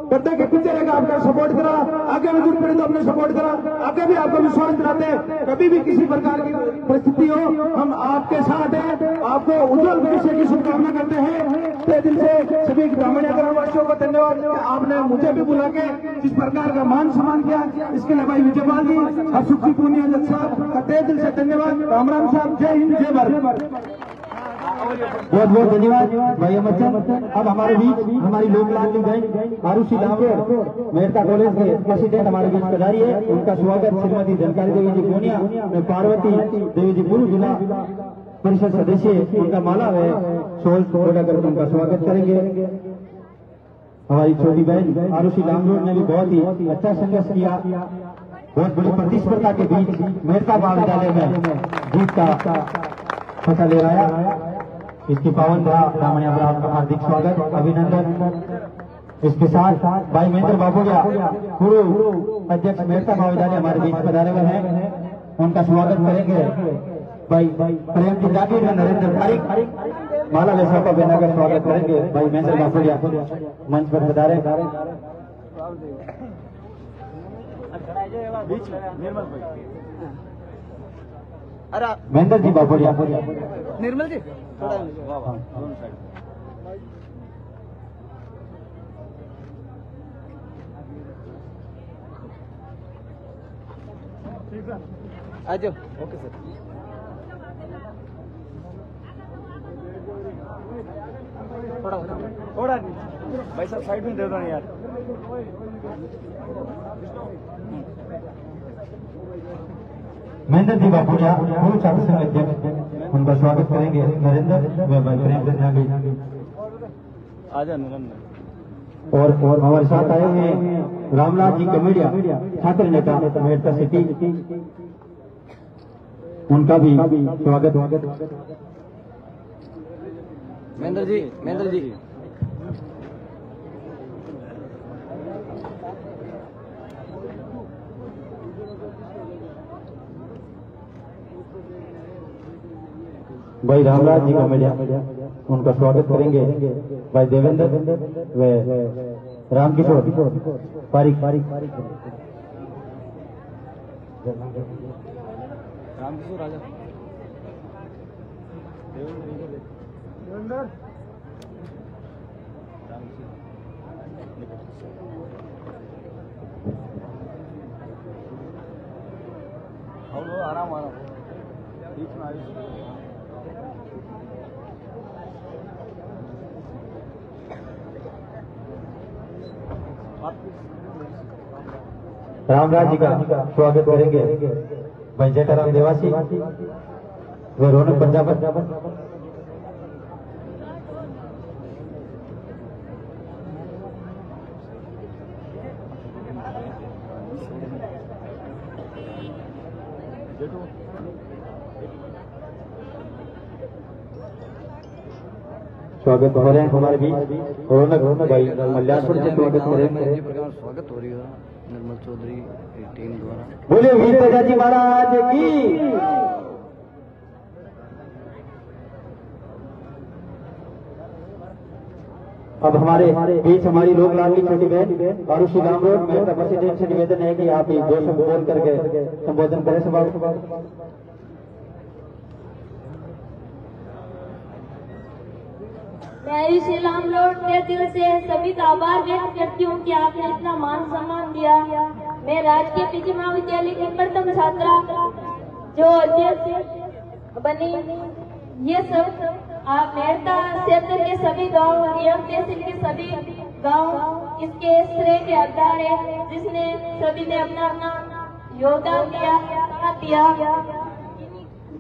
पर्दे के पीछे रहेगा, आपका सपोर्ट करा, आगे भी जरूरत पड़ी तो हमने सपोर्ट करा, आगे भी आपको विश्वास दिलाते हैं, कभी भी किसी प्रकार की परिस्थिति हो हम आपके साथ हैं, आपको उज्जवल भविष्य की शुभकामना करते हैं। तहे दिल से सभी ग्रामीण ग्रामवासियों को धन्यवाद कि आपने मुझे भी बुला के जिस प्रकार का मान सम्मान किया, इसके लिए भाई विजयपाल जी और सुखी पूनिया जज साहब का तहे दिल से धन्यवाद। राम राम साहब, जय हिंद, जय भारत। बहुत बहुत धन्यवाद भाई अमर चंद। अब हमारे बीच हमारी लोकलाडली बहन आरुषि डामरे मेहता कॉलेज के प्रेसिडेंट हमारे बीच पधारी है, उनका स्वागत श्रीमती जानकारी देवी जी पूनिया में पार्वती देवी जी पूर्व जिला परिषद सदस्य उनका माला है शॉल कर उनका स्वागत करेंगे। हमारी छोटी बहन आरुषि डामरे ने भी बहुत ही अच्छा संघर्ष किया, बहुत बड़ी प्रतिस्पर्धा के बीच मेहता महाविद्यालय में जीत का फैसला ले रहा। इसकी पावन ब्राह्मण आपका हार्दिक स्वागत, अभिनंदन। इसके साथ भाई महेंद्र बाबूरिया पूर्व अध्यक्ष मेहता महाविद्यालय हमारे बीच पधारे हुए हैं, उनका स्वागत करेंगे। भाई प्रेम जी जागीर और नरेंद्र पारिक माला वेशा का बेना का स्वागत करेंगे। भाई महेंद्र बाबूरिया मंच पर पधारे। महेंद्र जी बाबूरिया, निर्मल जी आ जाओ। Okay sir. थोड़ा भाई साहब साइड में दे दो यार। महेंद्र जी बाबूरिया पूर्व छात्र संघ अध्यक्ष, उनका स्वागत करेंगे। नरेंद्र व भाई प्रेम आजा नरेंद्र। और हमारे साथ आए हुए हैं रामनाथ जी कमेडिया छात्र नेता मेरता सिटी, उनका भी स्वागत। महेंद्र जी भाई रामराज जी कमेडिया, उनका स्वागत करेंगे। भाई देवेंद्र व रामकिशोर पारिक। रामकिशोर राजा आराम बीच में रामराज जी का स्वागत करेंगे। भाई जेठाराम देवासी व रौनक प्रजापत। स्वागत हो रहे हैं हमारे बीच रौनक भाई मल्यासपुर से स्वागत करेंगे। स्वागत हो रही है निर्मल चौधरी टीम द्वारा। बोले वीर प्रजाजी महाराज की। अब हमारे बीच हमारी लोक लाडली छोटी बहन और उसी गांव रोड में प्रेसिडेंट से निवेदन है कि आप 2 शब्द बोल करके संबोधन करें सभा। मैं श्री राम रोड के दिल से सभी का आभार व्यक्त करती हूँ कि आपने इतना मान सम्मान दिया। मैं राजकीय पीजी महाविद्यालय की प्रथम छात्रा जो अध्यक्ष बनी। ये सब आप मेहता क्षेत्र के सभी गांव एवं तहसील के सभी गांव इसके श्रेय के हकदार है, जिसने सभी ने अपना अपना योगदान दिया, साथ दिया।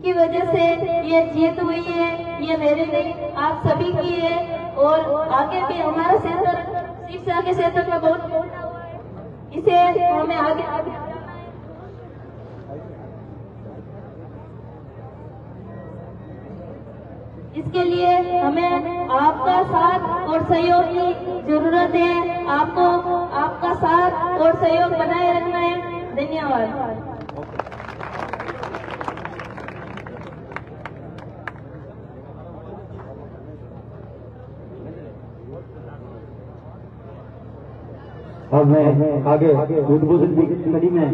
की वजह से ये जीत हुई है। ये मेरे नहीं, आप सभी की है। और आगे भी हमारा क्षेत्र शिक्षा के क्षेत्र में बहुत इसे हमें आगे इसके लिए हमें आपका साथ और सहयोग की जरूरत है। आपको आपका साथ और सहयोग बनाए रखना है। धन्यवाद। अब मैं आगे उद्बोधन की कड़ी में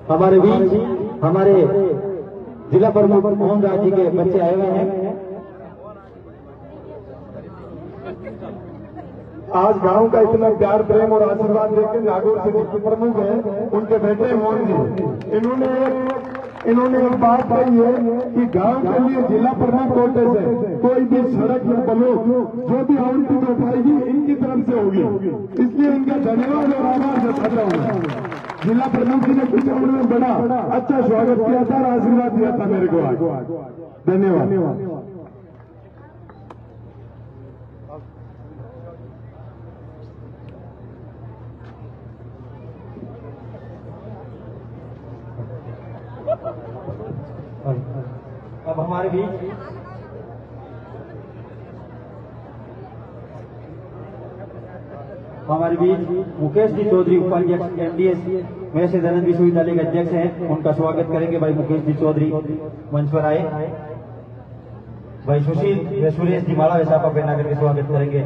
हमारे बीच हमारे जिला प्रमुख मोहन राज जी के बच्चे आए हुए हैं। आज गांव का इतना प्यार प्रेम और आशीर्वाद देकर नागौर से जो प्रमुख है उनके बेटे मोहन जी, इन्होंने एक बात कही है कि गांव के लिए जिला प्रमुख कोटे से कोई भी सड़क या ब्लॉक जो भी आवंटित हो पाएगी इनकी तरफ से होगी। इसलिए इनका धन्यवाद और आभार जताता हूँ। जिला प्रमुख जी ने कुछ उम्र में बड़ा अच्छा स्वागत किया था और आशीर्वाद दिया था मेरे को आज। धन्यवाद। अब हमारे बीच मुकेश जी चौधरी उपाध्यक्ष एमडीएस महर्षि दयानंद विश्वविद्यालय के अध्यक्ष हैं। उनका स्वागत करेंगे भाई मुकेश जी चौधरी मंच पर आए। भाई सुशील सुरेश जी माला वैसापा पहना करके स्वागत करेंगे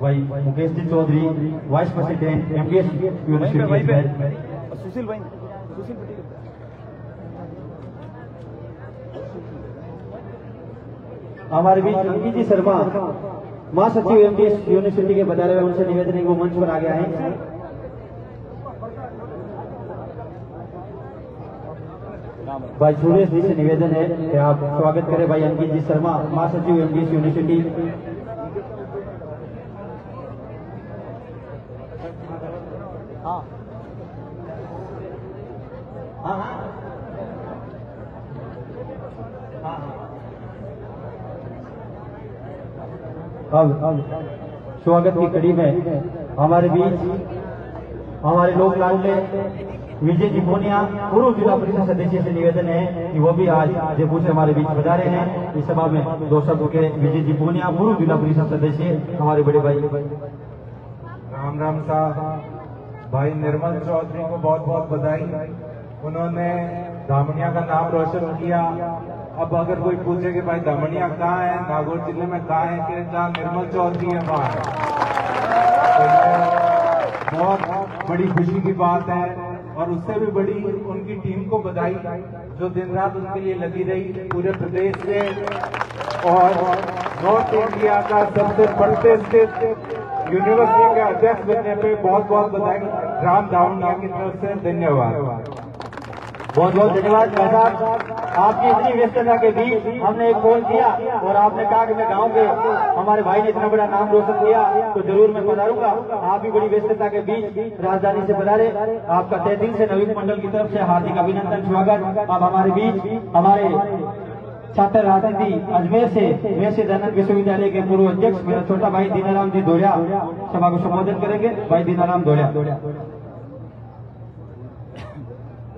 भाई Mukesh ji Chaudhary vice president MDS university. Sushil भाई हमारे बीच अंकित जी शर्मा महासचिव एमडीएस यूनिवर्सिटी के बता रहे हैं, उनसे निवेदन है वो मंच पर आ गया है। भाई सुरेश जी से निवेदन है कि आप स्वागत करें भाई अंकित जी शर्मा महासचिव एमडीएस यूनिवर्सिटी। अब स्वागत की कड़ी में हमारे बीच हमारे लोक लाडले विजय जी मोनिया पूर्व जिला परिषद सदस्य से निवेदन है कि वो भी आज जयपुर से हमारे बीच बता रहे हैं। इस सभा में 2 शब्द के विजय जी मोनिया पूर्व जिला परिषद सदस्य हमारे बड़े भाई। राम राम साहब। भाई निर्मल चौधरी को बहुत बहुत बधाई। उन्होंने दामनिया का नाम रोशन किया। अब अगर कोई पूछे कि भाई दामनिया कहाँ है, नागौर जिले में कहाँ है, कि जहाँ निर्मल चौधरी है वहाँ है। तो बहुत बड़ी खुशी की बात है और उससे भी बड़ी उनकी टीम को बधाई जो दिन रात उनके लिए लगी रही पूरे प्रदेश से और नॉर्थ इंडिया का सबसे बड़े यूनिवर्सिटी का अध्यक्ष बनने पे बहुत बहुत बधाई राम दामनिया की तरफ से। धन्यवाद। बहुत बहुत धन्यवाद भाई साहब। आपकी इतनी व्यस्तता के बीच हमने एक फोन किया और आपने कहा कि मैं गांव के हमारे भाई ने इतना बड़ा नाम रोशन किया तो जरूर मैं पधारूंगा। आप भी बड़ी व्यस्तता के बीच राजधानी से पधारे। आपका तहे दिल से नवीन मंडल की तरफ से हार्दिक अभिनंदन स्वागत। अब हमारे बीच हमारे छात्र राजनीति अजमेर से वैश्य दयानंद विश्वविद्यालय के पूर्व अध्यक्ष मेरा छोटा भाई दीनाराम जी धोरिया सभा को संबोधन करेंगे। भाई दीनाराम धोरिया।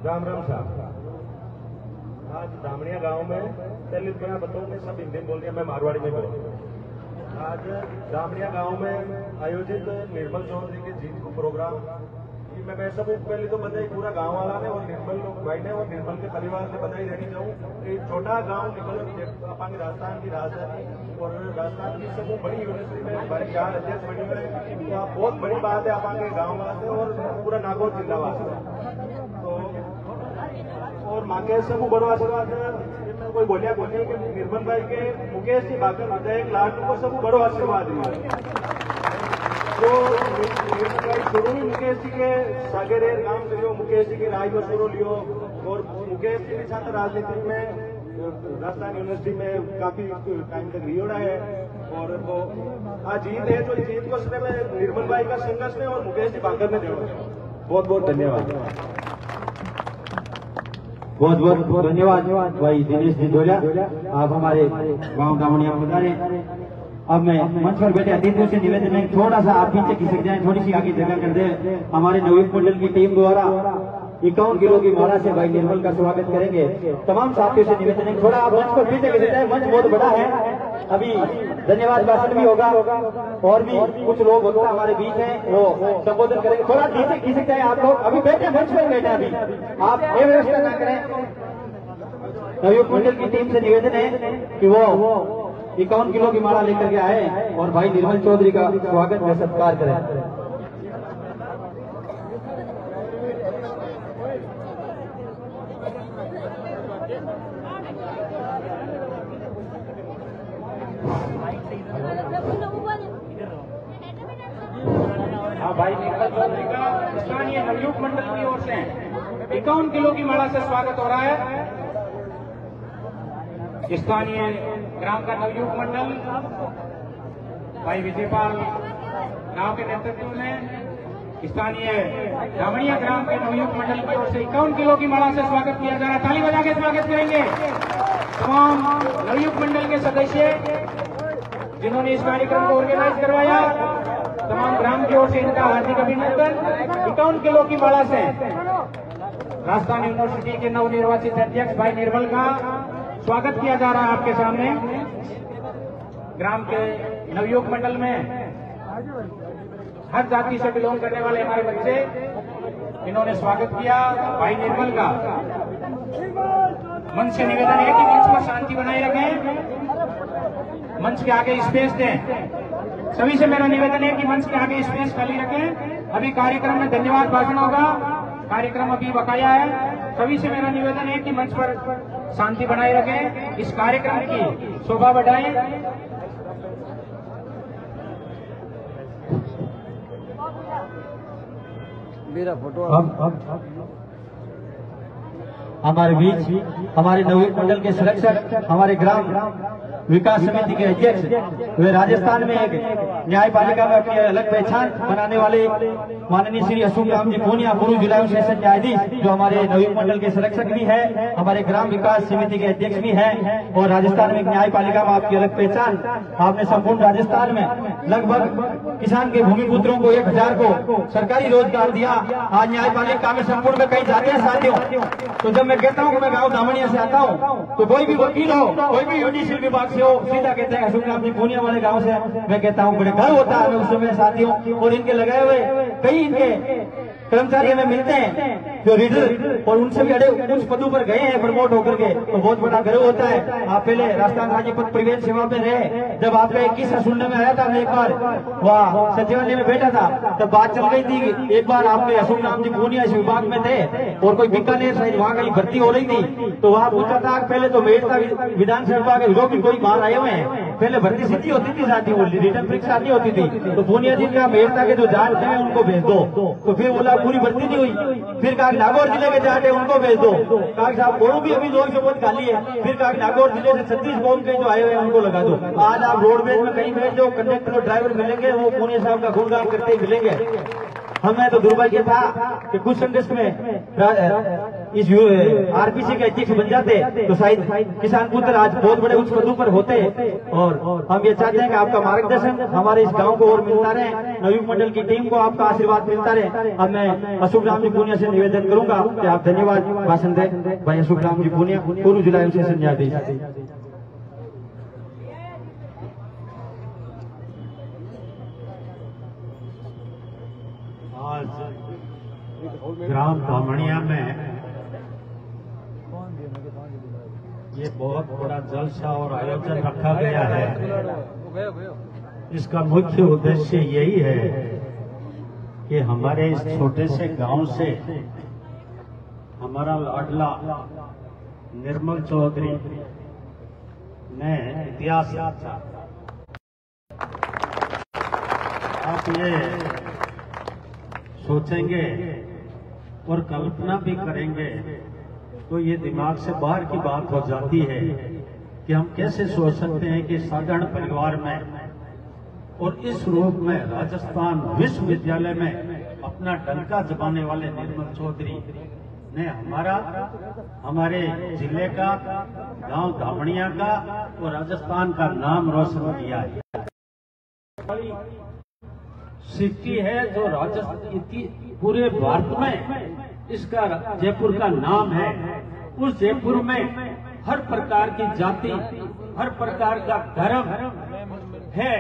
राम राम साहब, आज दामड़िया गांव में दलित बना बतौर में सब हिंदी बोल रहे हैं, मैं मारवाड़ी में बोल रहा हूँ। आज दामड़िया गांव में आयोजित निर्मल चौधरी के जीत को प्रोग्राम मैं सब पहले तो बधाई पूरा गांव वाला ने और निर्मल भाई ने और निर्मल के परिवार ने बधाई देनी चाहूँ। छोटा गांव निर्मल अपनी राजस्थान की राजधानी और राजस्थान की सब बड़ी यूनिवर्सिटी में हमारे 4 अध्यक्ष बनी हुए, तो बहुत बड़ी बात है अपने गाँव वाला से और पूरा नागौर जिलावासी। तो और मांगे सब बड़ो आशीर्वाद कोई बोलिया बोलिए कि निर्मल भाई के मुकेश जी भाकर विधायक लाडू को सब बड़ो आशीर्वाद है। तो शुरू में मुकेश जी के सागरे काम करियो, मुकेश जी के राय को शुरू लियो और मुकेश जी छात्र राजनीति में राजस्थान यूनिवर्सिटी में काफी टाइम तक रियोड़ा है। और तो आज जीत है, तो जीत को समय में निर्मल भाई का संघर्ष में और मुकेश जी भाकर ने जोड़ा। बहुत बहुत धन्यवाद। बहुत बहुत धन्यवाद भाई दिनेश जी धोरिया, आप हमारे गांव दामड़िया पधारे। अब मैं मंच पर बैठे अतिथियों से निवेदन है थोड़ा सा आप पीछे खिसक जाएं, थोड़ी सी आगे जगह कर दें। हमारे नवयुक्त मंडल की टीम द्वारा 51 किलो की माला से भाई निर्मल का स्वागत करेंगे। तमाम साथियों से निवेदन है थोड़ा आप मंच पर पीछे खिसक जाए, मंच बहुत बड़ा है। अभी धन्यवाद भाषण भी होगा और भी कुछ लोग होता हमारे बीच हैं, वो संबोधन करेंगे। थोड़ा पीछे खिसक जाए आप लोग, अभी बैठे मंच पर बैठे, अभी आप ये व्यवस्था ना करें। नवयुक्त मंडल की टीम से निवेदन है कि वो 51 किलो की माला लेकर के आए और भाई निर्मल चौधरी का स्वागत व सत्कार करें। हाँ भाई निर्मल चौधरी का स्थानीय नवयुक्त मंडल की ओर से 51 किलो की माला से स्वागत हो रहा है। स्थानीय ग्राम का नवयुक्त मंडल भाई विजयपाल गांव के नेतृत्व में स्थानीय दामड़िया ग्राम के नवयुक्त मंडल की ओर से 51 किलो की माला से स्वागत किया जा रहा है। ताली बजा के स्वागत करेंगे तमाम नवयुक्त मंडल के सदस्य जिन्होंने इस कार्यक्रम को ऑर्गेनाइज करवाया। तमाम ग्राम की ओर से इनका हार्दिक अभिनंदन। 51 किलो की माला से राजस्थान यूनिवर्सिटी के नवनिर्वाचित अध्यक्ष भाई निर्मल का स्वागत किया जा रहा है आपके सामने। ग्राम के नवयुक्त मंडल में हर जाति से बिलोंग करने वाले हमारे बच्चे इन्होंने स्वागत किया भाई निर्मल का। मंच से निवेदन है कि मंच पर शांति बनाए रखें, मंच के आगे स्पेस दें। सभी से मेरा निवेदन है कि मंच के आगे स्पेस खाली रखें। अभी कार्यक्रम में धन्यवाद भाषण होगा, कार्यक्रम अभी बकाया है। सभी से मेरा निवेदन है कि मंच पर शांति बनाए रखें, इस कार्यक्रम की शोभा बढ़ाएं। मेरा फोटो हमारे बीच हमारे नवयुक्त मंडल के संरक्षक, हमारे ग्राम विकास समिति के अध्यक्ष, वे राजस्थान में एक न्यायपालिका में अपनी अलग पहचान बनाने वाले माननीय श्री अशोक राम जी पूनिया पूर्व जिला सेशन न्यायाधीश, जो हमारे नवयुक्त मंडल के संरक्षक भी है, हमारे ग्राम विकास समिति के अध्यक्ष भी है और राजस्थान में एक न्यायपालिका में आपकी अलग पहचान। आपने संपूर्ण राजस्थान में लगभग किसान के भूमिपुत्रों को 1000 को सरकारी रोजगार दिया। आज न्यायपालिका में संपूर्ण में कई जाते हैं साथियों। तो जब मैं कहता हूँ कि मैं गाँव दामड़िया से आता हूँ, तो कोई भी वकील हो, कोई भी जुडिशियल विभाग से हो, सीधा कहते हैं अशोक राम जी पूनिया वाले गाँव से। मैं कहता हूँ बड़े गर्व होता है उस समय साथियों। और इनके लगाए हुए कई इनके कर्मचारी हमें मिलते हैं जो रीडर, और उनसे भी अड़े उच्च पदों पर गए हैं प्रमोट होकर के, तो बहुत बड़ा गर्व होता है। आप पहले राजस्थान राज्य पथ परिवहन सेवा में रहे, जब आपका 21 सुनने में आया था, मैं एक बार वहाँ सचिवालय में बैठा था, तब बात चल रही थी एक बार आपके अशोक राम जी पूनिया इस विभाग में थे और कोई बीकानेर साइड वहाँ कहीं भर्ती हो रही थी, तो वहाँ पूछा था पहले तो मेड़ता विधानसभा विभाग के लोग भी कोई बाहर आए हुए हैं। पहले भर्ती सीधी होती थी साथियों, रिटर्न परीक्षा नहीं होती थी, तो पूनिया जी का मेड़ता के जो जाट थे उनको भेज दो, तो फिर बोला पूरी भर्ती नहीं हुई। फिर कहा नागौर जिले के जाट है उनको भेज दो, कहा साहब वो भी अभी लोग बहुत खाली है। फिर कहा नागौर जिले से 36 कौम के जो आए हुए हैं उनको लगा दो। आज आप रोडवेज में कहीं में जो कंडक्टर और ड्राइवर मिलेंगे वो पूनिया साहब का गुणगान करते ही मिलेंगे। हमें तो दुर्भाग्य था कि कुछ संदेश में इस आरपीसी के अध्यक्ष बन जाते तो शायद किसान पुत्र आज बहुत बड़े उच्च पदों पर होते। और हम ये चाहते हैं कि आपका मार्गदर्शन हमारे इस गांव को और मिलता रहे, नवयुग मंडल की टीम को आपका आशीर्वाद मिलता रहे। अब मैं अशोक राम जी पूनिया से निवेदन करूंगा कि आप धन्यवाद भाषण दें। भाई अशोक राम जी पूनिया, पूर्व जिला एवं सेशन न्यायाधीश। आज ग्राम धामणिया में ये बहुत बड़ा जलसा और आयोजन रखा गया है। इसका मुख्य उद्देश्य यही है कि हमारे इस छोटे से गांव से हमारा लाडला निर्मल चौधरी ने इतिहास रचा। आप ये सोचेंगे और कल्पना भी करेंगे तो ये दिमाग से बाहर की बात हो जाती है कि हम कैसे सोच सकते हैं कि साधारण परिवार में और इस रूप में राजस्थान विश्वविद्यालय में अपना डंका जमाने वाले निर्मल चौधरी ने हमारे जिले का, गांव धामणिया का और राजस्थान का नाम रोशन किया है। सिटी है जो राजस्थान पूरे भारत में इसका जयपुर का नाम है। उस जयपुर में हर प्रकार की जाति, हर प्रकार का धर्म है।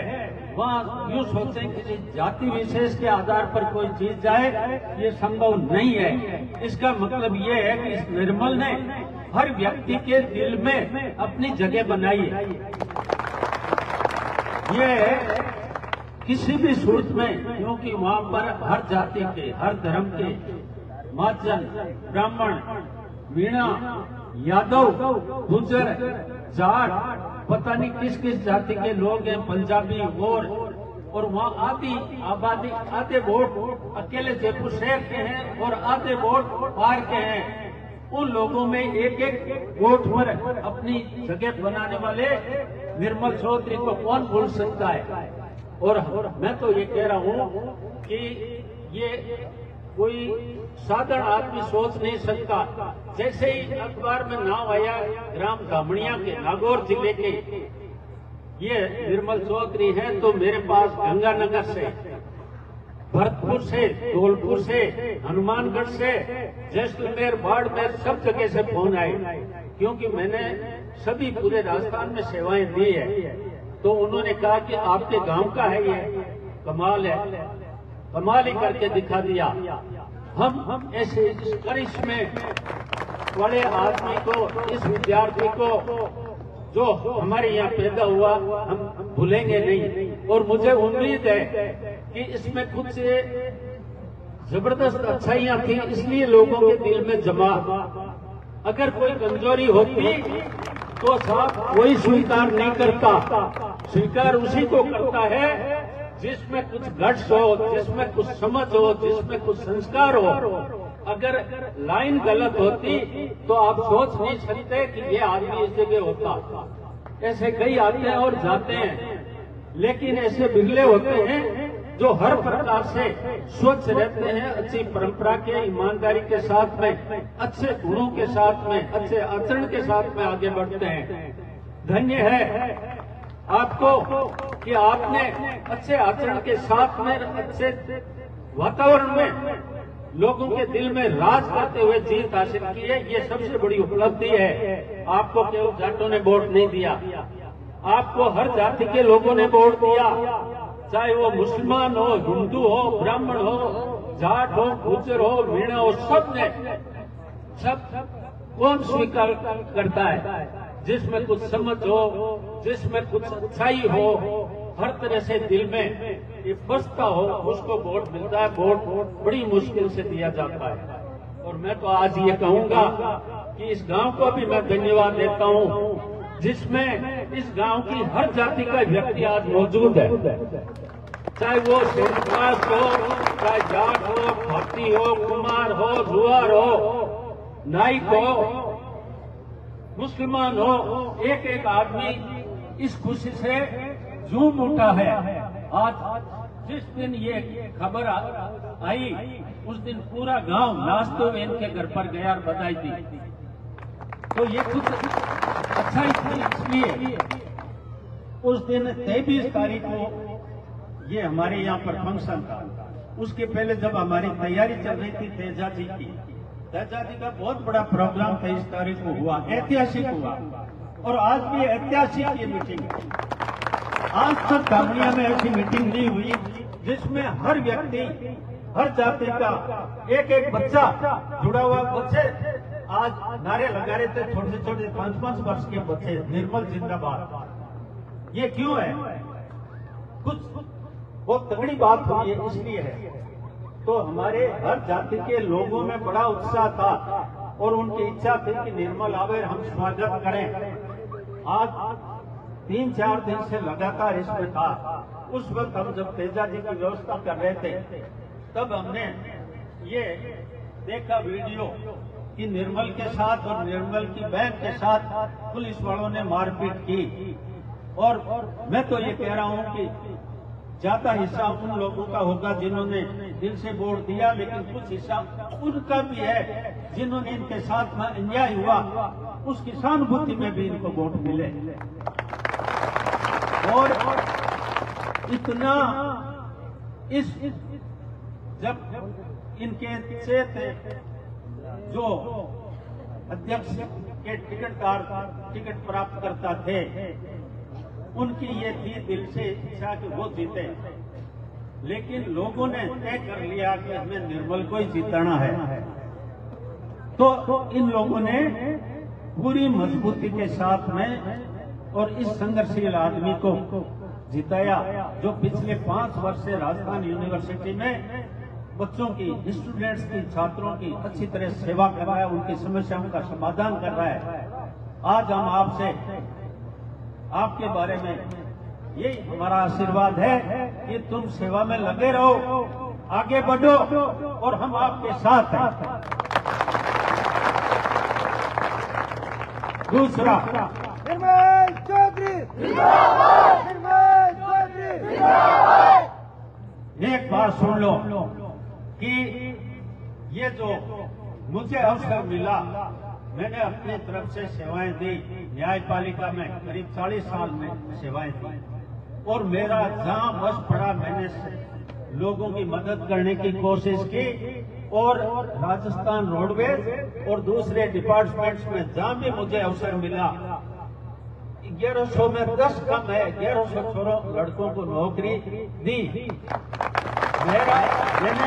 वहाँ यूँ सोचें कि जाति विशेष के आधार पर कोई चीज जाए, ये संभव नहीं है। इसका मतलब ये है कि इस निर्मल ने हर व्यक्ति के दिल में अपनी जगह बनाई है। ये किसी भी सूरत में, क्योंकि वहाँ पर हर जाति के, हर धर्म के, महाजन, ब्राह्मण, मीणा, यादव, गुजर, जाट, पता नहीं किस किस जाति के लोग हैं, पंजाबी और वहाँ आबादी आधे वोट अकेले जयपुर शहर के हैं और आधे वोट बाहर के हैं। उन लोगों में एक एक वोट पर अपनी जगह बनाने वाले निर्मल चौधरी को कौन भूल सकता है। और मैं तो ये कह रहा हूँ कि ये कोई साधारण आदमी सोच नहीं सकता। जैसे ही अखबार में नाम आया ग्राम धामणिया के, नागौर जिले के ये निर्मल चौधरी हैं, तो मेरे पास गंगानगर से, भरतपुर से, धौलपुर से, हनुमानगढ़ से, जैसलमेर, बाड़मेर, सब जगह से फोन आए, क्योंकि मैंने सभी पूरे राजस्थान में सेवाएं दी है। तो उन्होंने कहा कि आपके गांव का है ये, कमाल है, कमाल ही करके दिखा दिया। हम ऐसे इस करिश्मे वाले आदमी को, इस विद्यार्थी को जो हमारे यहाँ पैदा हुआ, हम भूलेंगे नहीं। और मुझे उम्मीद है कि इसमें कुछ जबरदस्त अच्छाइयाँ थी, इसलिए लोगों के दिल में जमा। अगर कोई कमजोरी होती तो साहब कोई स्वीकार नहीं करता। स्वीकार उसी को करता है जिसमें कुछ गट्स हो, जिसमें कुछ समझ हो, जिसमें कुछ संस्कार हो। अगर लाइन गलत होती तो आप सोच नहीं सकते कि ये आदमी इस जगह होता। ऐसे कई आते हैं और जाते हैं, लेकिन ऐसे बिरले होते हैं जो हर प्रकार से स्वच्छ रहते हैं, अच्छी परंपरा के, ईमानदारी के साथ में, अच्छे गुणों के साथ में, अच्छे आचरण के साथ में आगे बढ़ते हैं। धन्य है आपको कि आपने अच्छे आचरण के साथ में, अच्छे वातावरण में लोगों के दिल में राज करते हुए जीत हासिल की है। ये सबसे बड़ी उपलब्धि है। आपको केवल जाटों ने वोट नहीं दिया, आपको हर जाति के लोगों ने वोट दिया, चाहे वो मुसलमान हो, हिंदू हो, ब्राह्मण हो, जाट हो, गुजर हो, मीणा हो, सब कौन स्वीकार करता है? जिसमें कुछ समझ हो, जिसमें कुछ अच्छाई हो, हर तरह से दिल में ये बसता हो, उसको वोट मिलता है। वोट बड़ी मुश्किल से दिया जाता है। और मैं तो आज ये कहूंगा कि इस गांव को भी मैं धन्यवाद देता हूं, जिसमें इस गांव की हर जाति का व्यक्ति आज मौजूद है। चाहे वो शेरकास्ट हो, चाहे जाट हो, भाटी हो, कुमार हो, रुआर हो, नाइक हो, मुसलमान हो, एक एक आदमी इस खुशी से झूम उठा है। आज जिस दिन ये खबर आई, उस दिन पूरा गांव नाचते हुए इनके घर पर गया और बधाई दी। तो ये कुछ अच्छा इसलिए उस दिन 23 तारीख को ये हमारे यहाँ पर फंक्शन था। उसके पहले जब हमारी तैयारी चल रही थी तेजा जी की, तेजा जी का बहुत बड़ा प्रोग्राम 23 तारीख को हुआ, ऐतिहासिक हुआ। और आज भी ऐतिहासिक ये मीटिंग है। आज तक दामनिया में ऐसी मीटिंग नहीं हुई जिसमें हर व्यक्ति, हर जाति का एक एक बच्चा जुड़ा हुआ। बच्चे आज नारे लगा रहे थे, छोटे छोटे 5-5 वर्ष के बच्चे, निर्मल जिंदाबाद। ये क्यों है? कुछ बहुत तगड़ी बात हुई है, इसलिए है। तो हमारे हर जाति के लोगों में बड़ा उत्साह था और उनकी इच्छा थी कि निर्मल आवे, हम स्वागत करें। आज 3-4 दिन से लगातार इसमें था। उस वक्त हम जब तेजा जी की व्यवस्था कर रहे थे, तब हमने ये देखा वीडियो कि निर्मल के साथ और निर्मल की बहन के साथ पुलिस वालों ने मारपीट की। और मैं तो ये कह रहा हूं कि ज्यादा हिस्सा उन लोगों का होगा जिन्होंने दिल से वोट दिया, लेकिन कुछ हिस्सा उनका भी है जिन्होंने इनके साथ में अन्याय हुआ, उसकी सहानुभूति में भी इनको वोट मिले। और इतना इस जब इनके से जो अध्यक्ष के टिकट प्राप्त करता थे, उनकी ये थी दिल से इच्छा कि वो जीते, लेकिन लोगों ने तय कर लिया कि हमें निर्मल को ही जिताना है। तो इन लोगों ने पूरी मजबूती के साथ में और इस संघर्षशील आदमी को जिताया, जो पिछले 5 वर्ष से राजस्थान यूनिवर्सिटी में बच्चों की, स्टूडेंट्स की, छात्रों की अच्छी तरह सेवा कर रहा है, उनकी समस्याओं का समाधान कर रहा है। आज हम आपसे आपके बारे में यही हमारा आशीर्वाद है कि तुम सेवा में लगे रहो, आगे बढ़ो और हम आपके साथ हैं। दूसरा, निर्मल चौधरी जिंदाबाद, निर्मल चौधरी जिंदाबाद। एक बात सुन लो कि ये जो मुझे अवसर मिला, मैंने अपनी तरफ से सेवाएं दी। न्यायपालिका में करीब 40 साल में सेवाएं दी और मेरा जहां बस पड़ा मैंने लोगों की मदद करने की कोशिश की। और राजस्थान रोडवेज और दूसरे डिपार्टमेंट्स में जहां भी मुझे अवसर मिला, 1100 में 10 कम है, 1100 लड़कों को नौकरी दी। मैंने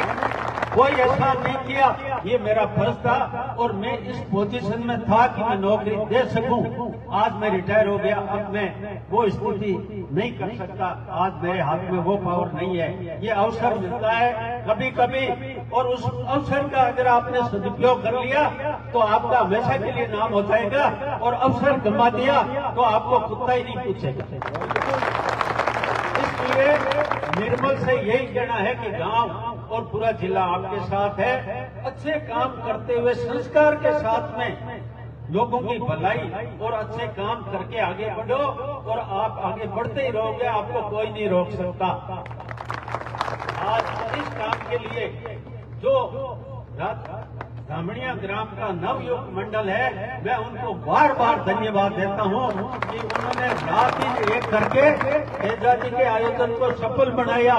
कोई ऐसा नहीं किया, ये मेरा फर्ज था और मैं इस पोजीशन में था कि मैं नौकरी दे सकूं। आज मैं रिटायर हो गया, अब मैं वो स्थिति नहीं कर सकता। आज मेरे हाथ में वो पावर नहीं है। ये अवसर मिलता है कभी कभी, और उस अवसर का अगर आपने सदुपयोग कर लिया तो आपका हमेशा के लिए नाम हो जाएगा, और अवसर गंवा दिया तो आपको कुत्ता ही नहीं पूछेगा। इसलिए निर्मल से यही कहना है कि गांव और पूरा जिला आपके साथ है। अच्छे काम करते हुए संस्कार के साथ में लोगों की भलाई और अच्छे काम करके आगे बढ़ो, और आप आगे बढ़ते ही रहोगे, आपको कोई नहीं रोक सकता। आज इस काम के लिए जो धामणिया ग्राम का नवयुवक मंडल है, मैं उनको बार बार धन्यवाद देता हूं कि उन्होंने रात दिन एक करके तेजा जी के आयोजन को सफल बनाया,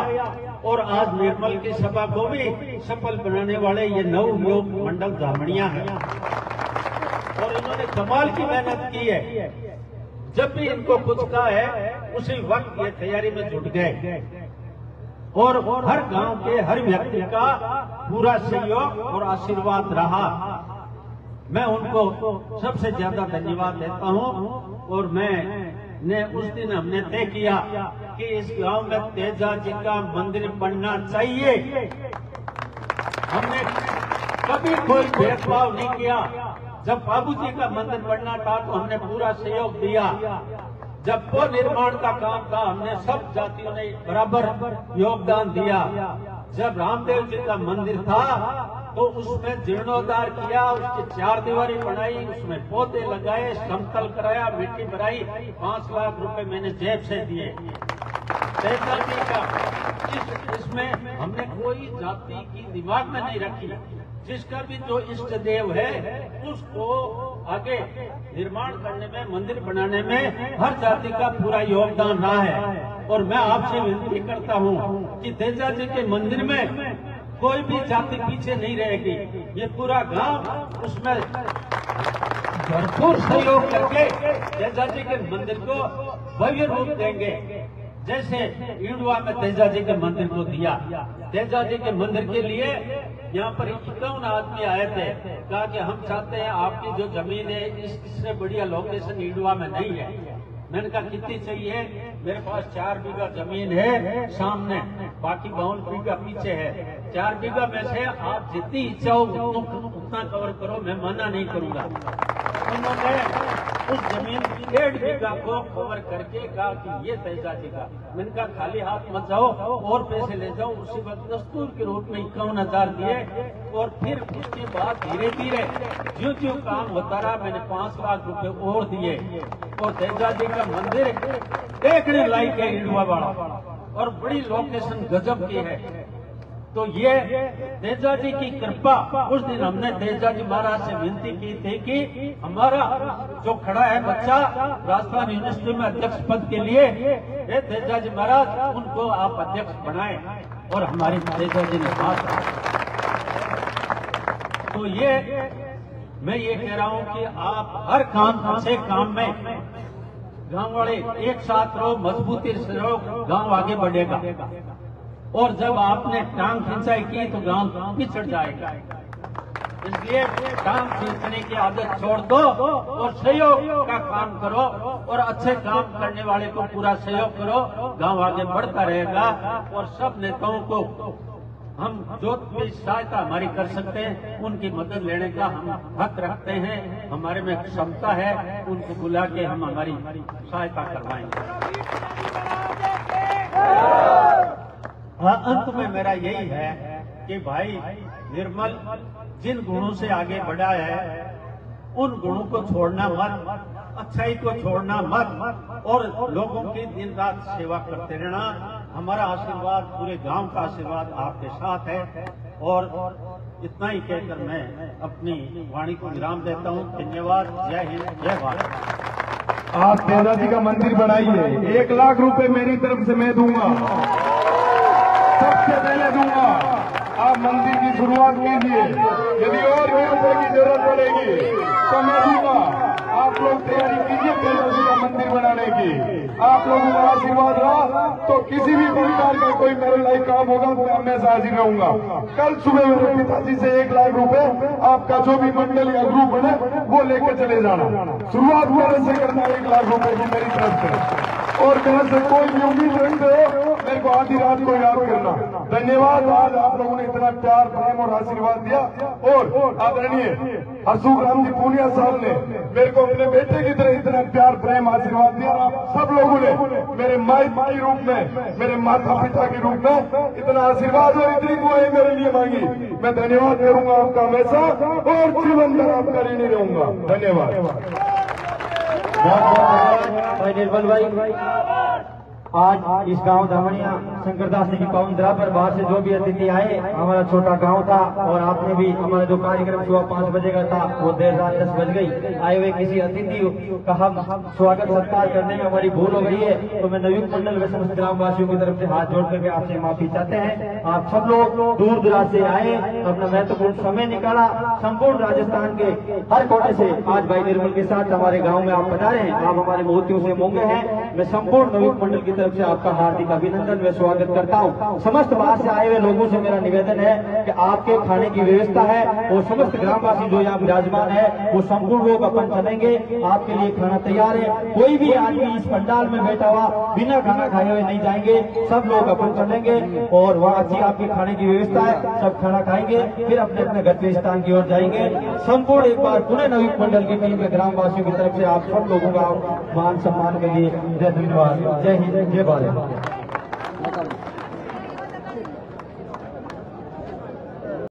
और आज निर्मल की सभा को भी सफल बनाने वाले ये नवयुवक मंडल धामणिया है। और इन्होंने कमाल की मेहनत की है। जब भी इनको कुछ कहा है उसी वक्त ये तैयारी में जुट गए, और हर गांव के हर व्यक्ति का पूरा सहयोग और आशीर्वाद रहा। मैं उनको सबसे ज्यादा धन्यवाद देता हूं। और मैंने उस दिन हमने तय किया कि इस गांव में तेजा जी का मंदिर बनना चाहिए। हमने कभी कोई भेदभाव नहीं किया। जब बाबूजी का मंदिर बनना था तो हमने पूरा सहयोग दिया। जब वो निर्माण का काम था हमने सब जातियों ने बराबर योगदान दिया। जब रामदेव जी का मंदिर था तो उसमें जीर्णोद्धार किया, उसकी 4 दीवारी बनाई, उसमें पौधे लगाए, समतल कराया, मिट्टी भराई, 5 लाख रुपए मैंने जेब से दिए। तेजा जी का इसमें हमने कोई जाति की दिमाग में नहीं रखी। जिसका भी जो इष्ट देव है उसको आगे निर्माण करने में, मंदिर बनाने में हर जाति का पूरा योगदान रहा है। और मैं आपसे विनती करता हूँ कि तेजा जी के मंदिर में कोई भी जाति पीछे नहीं रहेगी। ये पूरा गांव उसमें भरपूर सहयोग करके तेजा जी के मंदिर को भव्य रूप देंगे। जैसे इंडवा में तेजा जी के मंदिर को दिया, तेजा जी के मंदिर के लिए यहाँ पर 51 आदमी आए थे, कहा कि हम चाहते हैं आपकी जो जमीन है इससे बढ़िया लोकेशन इंडवा में नहीं है। मैंने कहा कितनी चाहिए? मेरे पास 4 बीघा जमीन है सामने, बाकी 52 बीघा पीछे है। 4 बीघा में से आप जितनी इच्छा हो उतना कवर करो, मैं मना नहीं करूंगा। उन्होंने उस जमीन 1.5 बीघा को कवर करके कहा कि ये तेजा जी का। मैंने कहा खाली हाथ मत जाओ और पैसे ले जाओ। उसी वक्त दस्तूर के रूप में 51,000 दिए और फिर उसके बाद धीरे धीरे जो जो काम होता रहा मैंने 5 लाख रुपए और दिए और तेजा जी का मंदिर देखने लायक है इंडवा वाला और बड़ी लोकेशन गजब की है। तो ये तेजा जी की कृपा। उस दिन हमने तेजा जी महाराज से विनती की थी कि हमारा जो खड़ा है बच्चा राजस्थान यूनिवर्सिटी में अध्यक्ष पद के लिए, ये तेजा जी महाराज उनको आप अध्यक्ष बनाएं और हमारी तेजा जी ने बात। तो ये मैं ये कह रहा हूं कि आप हर काम अच्छे काम में गांव वाले एक साथ रहो, मजबूती से रहो, गांव आगे बढ़ेगा। और जब आपने टांग खिंचाई की तो गांव पिछड़ जाएगा। इसलिए टांग खींचने की आदत छोड़ दो और सहयोग का काम करो और अच्छे काम करने वाले को पूरा सहयोग करो, गांव आगे बढ़ता रहेगा। और सब नेताओं को हम जो भी सहायता हमारी कर सकते हैं उनकी मदद लेने का हम हक रखते हैं। हमारे में क्षमता है, उनको बुला के हम हमारी सहायता करवाएंगे। अंत में मेरा यही है कि भाई निर्मल जिन गुणों से आगे बढ़ा है उन गुणों को छोड़ना मत, अच्छाई को छोड़ना मत और लोगों की दिन रात सेवा करते रहना। हमारा आशीर्वाद, पूरे गांव का आशीर्वाद आपके साथ है। और इतना ही कहकर मैं अपनी वाणी को विराम देता हूँ। धन्यवाद। जय हिंद, जय भारत। आप तेजा जी का मंदिर बनाइए। 1 लाख रुपए मेरी तरफ से मैं दूंगा, सबसे पहले दूंगा। आप मंदिर की शुरुआत कीजिए, यदि और भी रुपए की जरूरत पड़ेगी तो मैं दूंगा। आप लोग तैयारी कीजिए तेजा जी का मंदिर बनाने की। आप लोगों का आशीर्वाद रहा तो किसी भी प्रकार का कोई मेरे लायक काम होगा तो मैं हमेशा हाजिर रहूंगा। कल सुबह मेरे पिताजी से 1 लाख रुपए आपका जो भी मंडल या ग्रुप बने वो लेकर चले जाना। शुरुआत मेरे से करना 1 लाख रुपए की मेरी तरफ से। और मेरे से कोई भी उम्मीद रखते हो मेरे को आधी रात को याद करना। धन्यवाद। आज आप लोगों ने इतना प्यार, प्रेम और आशीर्वाद दिया। और आदरणीय हरसुख राम जी पूनिया साहब ने मेरे को अपने बेटे की तरह इतना प्यार, प्रेम, आशीर्वाद दिया। आप सब लोगों ने मेरे माई के रूप में, मेरे माता पिता के रूप में इतना आशीर्वाद और इतनी दुआएं मेरे लिए मांगी। मैं धन्यवाद करूंगा आपका हमेशा और जीवन भर आपका ऋणी रहूंगा। धन्यवाद। भाई निर्मल भाई, आज इस गांव धामणिया शंकरदास जी की पावन धरा पर बाहर से जो भी अतिथि आए, हमारा छोटा गांव था और आपने भी हमारा जो कार्यक्रम सुबह 5 बजे का था वो देर रात 10 बज गई। आए हुए किसी अतिथि का हम स्वागत सत्कार करने में हमारी भूल हो गई है तो मैं नवयुक्त मंडल व समस्त ग्रामवासियों की तरफ से हाथ जोड़ करके आपसे माफी चाहते हैं। आप सब लोग दूर दराज से आए, अपना महत्वपूर्ण समय निकाला, संपूर्ण राजस्थान के हर कोने से आज भाई निर्मल के साथ हमारे गाँव में आप पधारे हैं। आप हमारे मोतियों से मोंगे हैं। मैं संपूर्ण नवयुक्त मंडल की तरफ से आपका हार्दिक अभिनंदन व स्वागत करता हूं। समस्त बाहर से आए हुए लोगों से मेरा निवेदन है कि आपके खाने की व्यवस्था है और समस्त ग्रामवासी जो यहाँ विराजमान है वो संपूर्ण लोग अपन चलेंगे। आपके लिए खाना तैयार है। कोई भी आदमी इस पंडाल में बैठा हुआ बिना खाना खाए हुए नहीं जाएंगे। सब लोग अपन चलेंगे और वहाँ अच्छी आपकी खाने की व्यवस्था है। सब खाना खाएंगे फिर अपने अपने गंतव्य स्थान की ओर जाएंगे। संपूर्ण एक बार पुणे नवयुक्त मंडल की टीम में ग्रामवासियों की तरफ से आप सब लोगों का मान सम्मान के लिए जय धन्यवाद। जय हिंद, जय भारत।